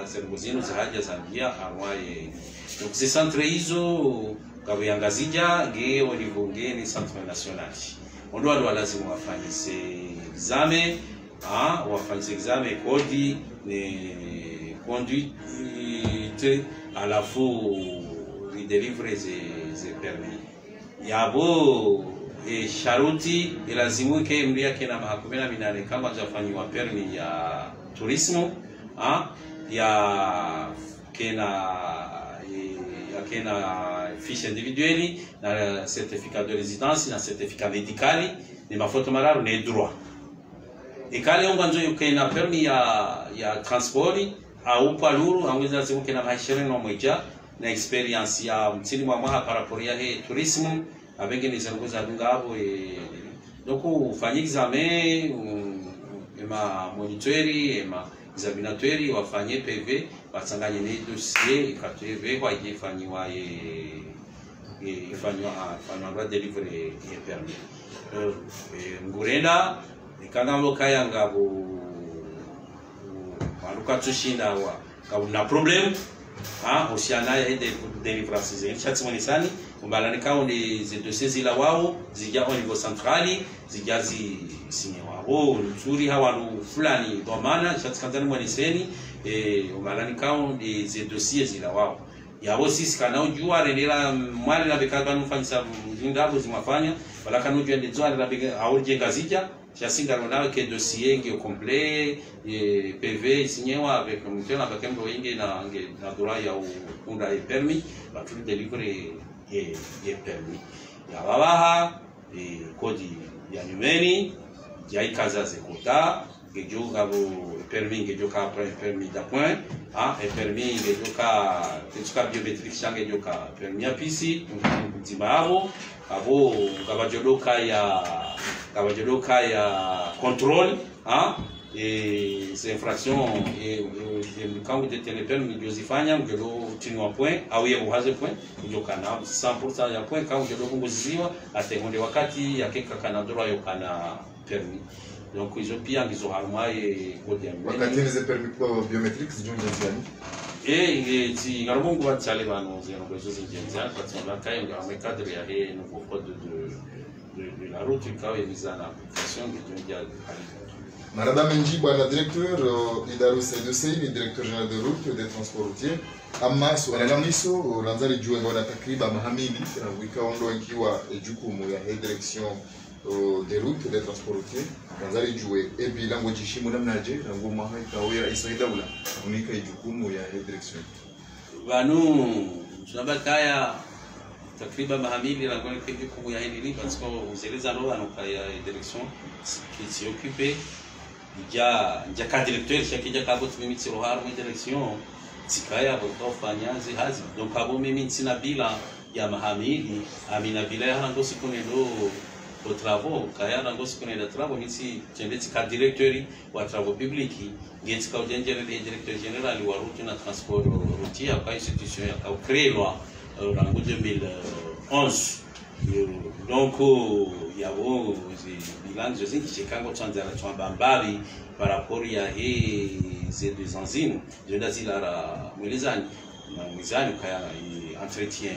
serivozino za haja za njia armaye donc ces centres hizo kabo yangazija ge olivonge ni centre national on lazima wafanye examen wafanye examen kodi ni conduite à la fois il délivre les permis yabo sharuti ilazimu ke mlia kina mahakama minane kama zafanywa permis ya tourisme ya kena fiche individuelle na certificat de résidence na certificat médical ni mafoto mararu ne droit ikale onganzo yukena permis ya transport au paluru angeza zimukena mahishene no moja na experience ya mtini mwa par rapport ya tourisme avec les zangoza ngabo donc ufanye examen ema monitori ema examinatori wafanye PV batanganye ne dossier ikatwe kwa ifanywa ifanywa deliver ye permis ngurenda ikangambo kaya ngabo maluka tushinda wa kabuna problem osiana ya délivrance ze chati monisani umbalani kaunde ze dossiers ila wao zija au niveau centrali zijazi sinye wao nzuri hawa fulani domana chati kanzani moniseni umalani kao de dossiers zila wao yabo sisi kana ujua rendera mwali la bekaga nufanyisa ndabo zimafanya wala kana ujua ndio ala bega aurje gazija chasinga ronao que dossier ngi complet PV signewa avec mtena bakembo inge na dura ya unda permis ba tout délivrer permis ya babaha kodi ya numeri ya ikaza sekota gejo gabo permis gejo ka permis d'appoint permis gejo ka tuka biométrique change gejo ka permis ya PC mtibaro abo gabajodoka ya contrôle ces infractions quand vous détenez permis josifanya mgelo tinwa point au ya uhaze point njokana 100% ya point quand mgelo kunguziwa atengonde wakati yakeka kana droit yokana permis donc ils ont pia ngizo harmaye kodi ya wakati ni permis kwa biometrics junja ziani ti ngarubungu batale bano zero kwa zozi jenza kwa tsala kai ngame cadre ya he nouveau code de la route quand il mise en application de junja. Maraba Menji, bwana directeur Idaru Saidou Seyni, directeur général de route et des transports routiers. Amma suala la miso ranzari jua ngona takriban mahamili na wika ondo ikiwa jukumu ya direction des routes et des transports routiers. Ranzari jua ebi lango jishimu namnaje rango mahai kawira isaida ula unika jukumu ya direction. Banu tunabakaya takriban mahamili rango ni jukumu ya hili parce que uzeleza ndo anokaya direction qui s'y occupe ja ka directeur shakija kabo tumimi tsiroharo mu direction tsikaya botofanya zihazi donc abo mimi tsina bila ya mahamili amina bila ya ndo sikonendo do travaux kaya ndo sikonendo travaux nisi tende tsika directeur wa travaux publics ngeti ka ujenjere de directeur général wa route na transport routier kwa institution ya ka créer loi en 2011 donc yabo bilan je sais que j'ai quand tsanzala twambambali par rapport ya ces deux enzymes je ndazi la mwelezani kaya entretien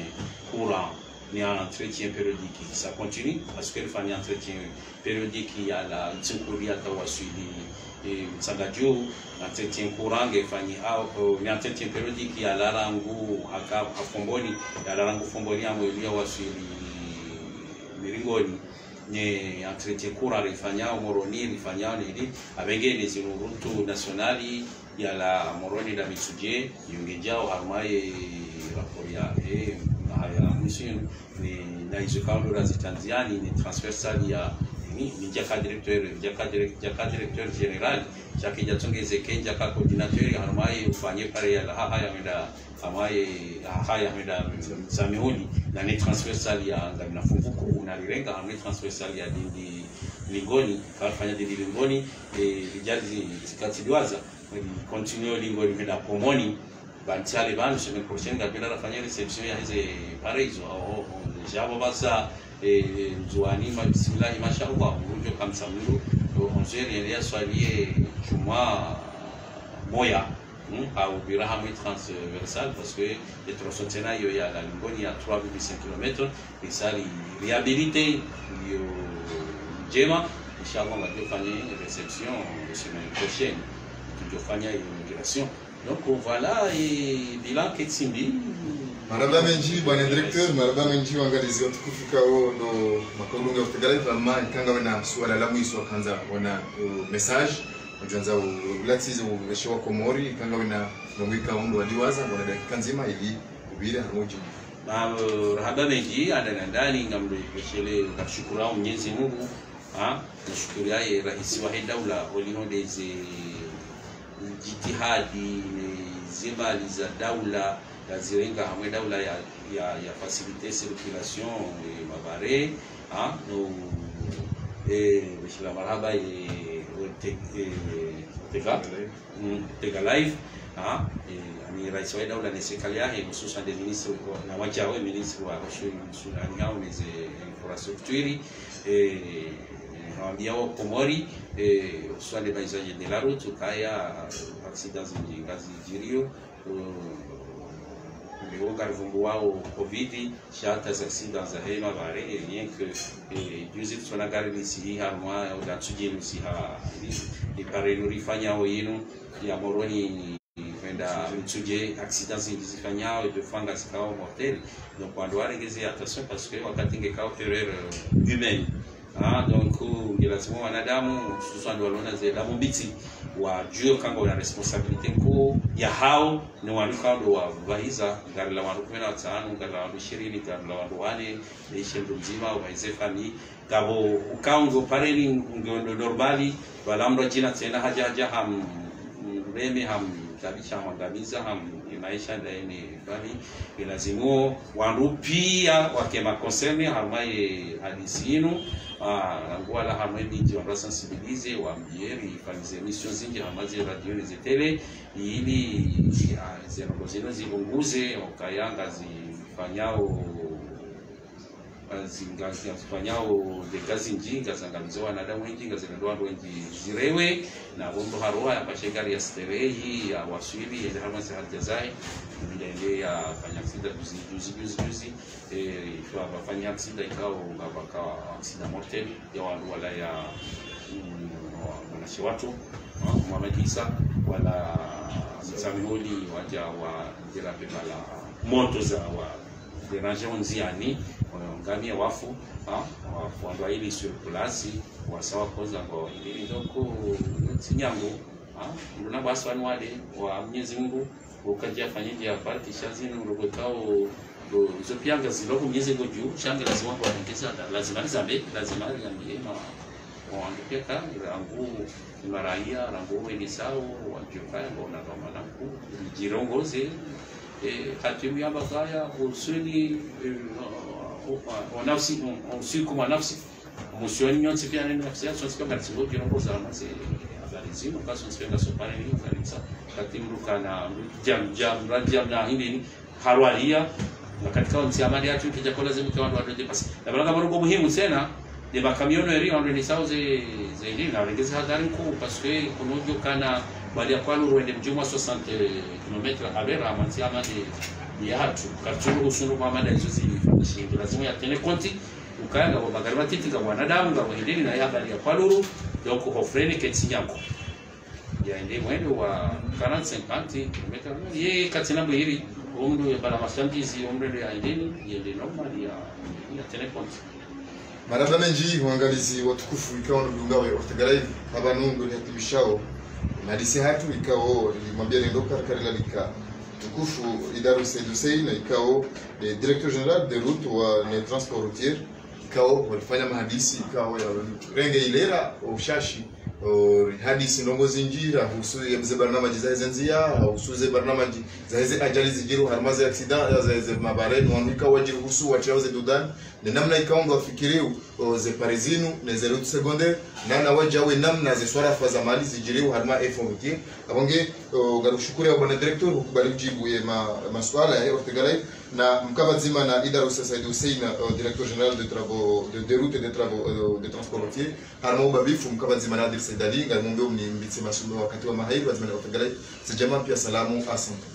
courant ni entretien périodique ça continue parce que le fani entretien périodique il y a la tsukuria tawasuli msangajo entretien courant gefani ni entretien périodique il y a la rangu afomboni ya la rangu fomboni amwelia wasuli miringoni ni entretien courant rifanyao moroni rifanyao nili abengene zinurutu nationali ya la moroni da mitsuje yungejao harmaye raporia haya mission ni na izokaundo la zitanziani ni transversal ya ni jaka directeur général chaki jatongeze kenja ka coordinateur harmaye ufanye pare ya haya meda amaye haya meda samihuni na ni transversal ya ngamna funguku na lirenga hamni transversal ya dindi lingoni kafanya dindi lingoni rijali zikatiliwaza continue lingoni meda pomoni bantale banu semaine prochaine kabila rafanya reception ya hizo parezo jabo basa Joani bismillah mashallah ujo kamsamuru onjeri ya swalier juma moya au birahamu transversal parce que les tronçonnaires il y a la Lingoni à 3,5 km et ça les réhabiliter yo jema inchallah on va faire une réception la semaine prochaine on va faire une immigration donc voilà et bilan ketsimbi. Maraba Menji, bwana directeur, Maraba Menji wangalizi watukufika ndo makolunga utegalai kama ikanga wana suala la mwiso kanza wana message ujanza ulatizo umeshawa komori ikanga wana mwika ndo waliwaza wana dakika nzima ili ubile hamoji. Maraba Menji ana ndani ngamdo ikeshele kushukuru Mwenyezi Mungu nashukuru yeye rais wa daula walihodeze jitihadi zimali za daula zirenga hamwe daula ya faciliter circulation mabare no bishila marhaba tega live ni rais wa daula ni serikali yake hususan de ministre na wacha wa ministre wa shughuli yao ni infrastructure ambia wa Komori soit les paysages de la route kaya accidents ngazi jirio le garvumbu wao covid shata accidents za hema bare rien que juzi tuna gari lisi harma au da tujeni si ha ipare nurifanya oyinu ya moroni kwenda mtuje accident zifanyao zifanga zikao mortel. Donc on doit regarder attention parce que wakati ngekao erreur humaine. Donc lazima wanadamu hususan walona zile damu mbiti wajue kanga wana responsibility kuu ya hao ni wanukando wa vaiza ngari la wandu 15 ngari la wandu 20 ngari la wandu wane leishe mzima wa ize family gabo ukaungo pareni ngondo normali walamro jina tena haja ham reme ham kabisha mangamiza ham maisha ndani bali lazima wandu pia wakema concerne hamaye hadisinu ngwala hamwebi ndio ndo sensibiliser waambieri fanyze mission zingi hamaze radio na tele ili zero zibunguze okayanga zifanyao zifanyao de gazi njinga zangamizo wanadamu njinga zinado watu wengi zirewe na bombo haroa ya bashegari ya sterehi ya waswili ya hamasi haljazai ndio ya fanya sida juzi kwa bafanya sida ikao ngabaka sida mortel ya watu wala ya wanashi watu Muhammad Isa wala Samueli waja wa jela pepala moto za wa déranger onziani ngamia wafu wafu ili sur place wasawa koza ngo ili ndoko sinyango nduna baswani wale wa Mwenyezi Mungu ukaja fanyaje hapa kisha zinu urokao zo pianga ziloko Mwenyezi Mungu juu shanga lazima kwa ongeza lazima zambe lazima yambie ma waangepeka rangu maraia rangu elisao wajokaya ngona kama naku jirongoze hatimu ya bakaya usuli wanafsi usiku wa nafsi emotion nyonse pia neno nafsi yako sio kama sio kirongo za mase habari zino kaso sipenda sopane ni kanisa hatimu kana jam na hindi harwalia na katika msiamali yetu kija lazima kwa watu wadoje pasi na baraka barugo muhimu sana de bakamiono eri on les sauze zeli na regeza hadari ku parce que kunojo kana bali ya kwalo ruende mjuma 60 km abera amansiama de yatu katuru usuru kwa mada hizo zili lazima yatene konti ukanga kwa bagari matiti kwa wanadamu kwa hidini na habari ya kwalo donc hofreni ketsinyako ya ende mwendo wa 40-50 km ye katina bwiri umru ya bala masandizi umru ya hidini yende normal ya tene konti maraba menji uangalizi watukufu ikawa ndungawe ortegalai habanungu ni hatimishao nadisi hatu ikao limwambia nendoka karela lika tukufu Idaru Said Hussein ikao directeur general de route wa ne transport routier ikao walifanya mahadisi ikao ya renge ilera ushashi hadisi ndongo zinjira husu ya mze barnamaji za zenzia husu ze barnamaji za hizi ajali zijiru harmaze accident za hizi mabareni wanuika wajiru husu wachaoze dudan na namna ikaonga wafikiriu ze parizinu na ze route secondaire na wajawe namna ze swarafa za mali zijiru harma FMT abonge garushukuru ya bwana director hukubali kujibu ye maswala ya ortegalai na mkaba zima na Idaru Said Hussein directeur général de travaux de route et de travaux de transport routier harma ubabifu mkaba zima na Saidali ngamombe mnimbitse masumo wakati wa mahaibu azimana ortegalai sijama pia salamu asante.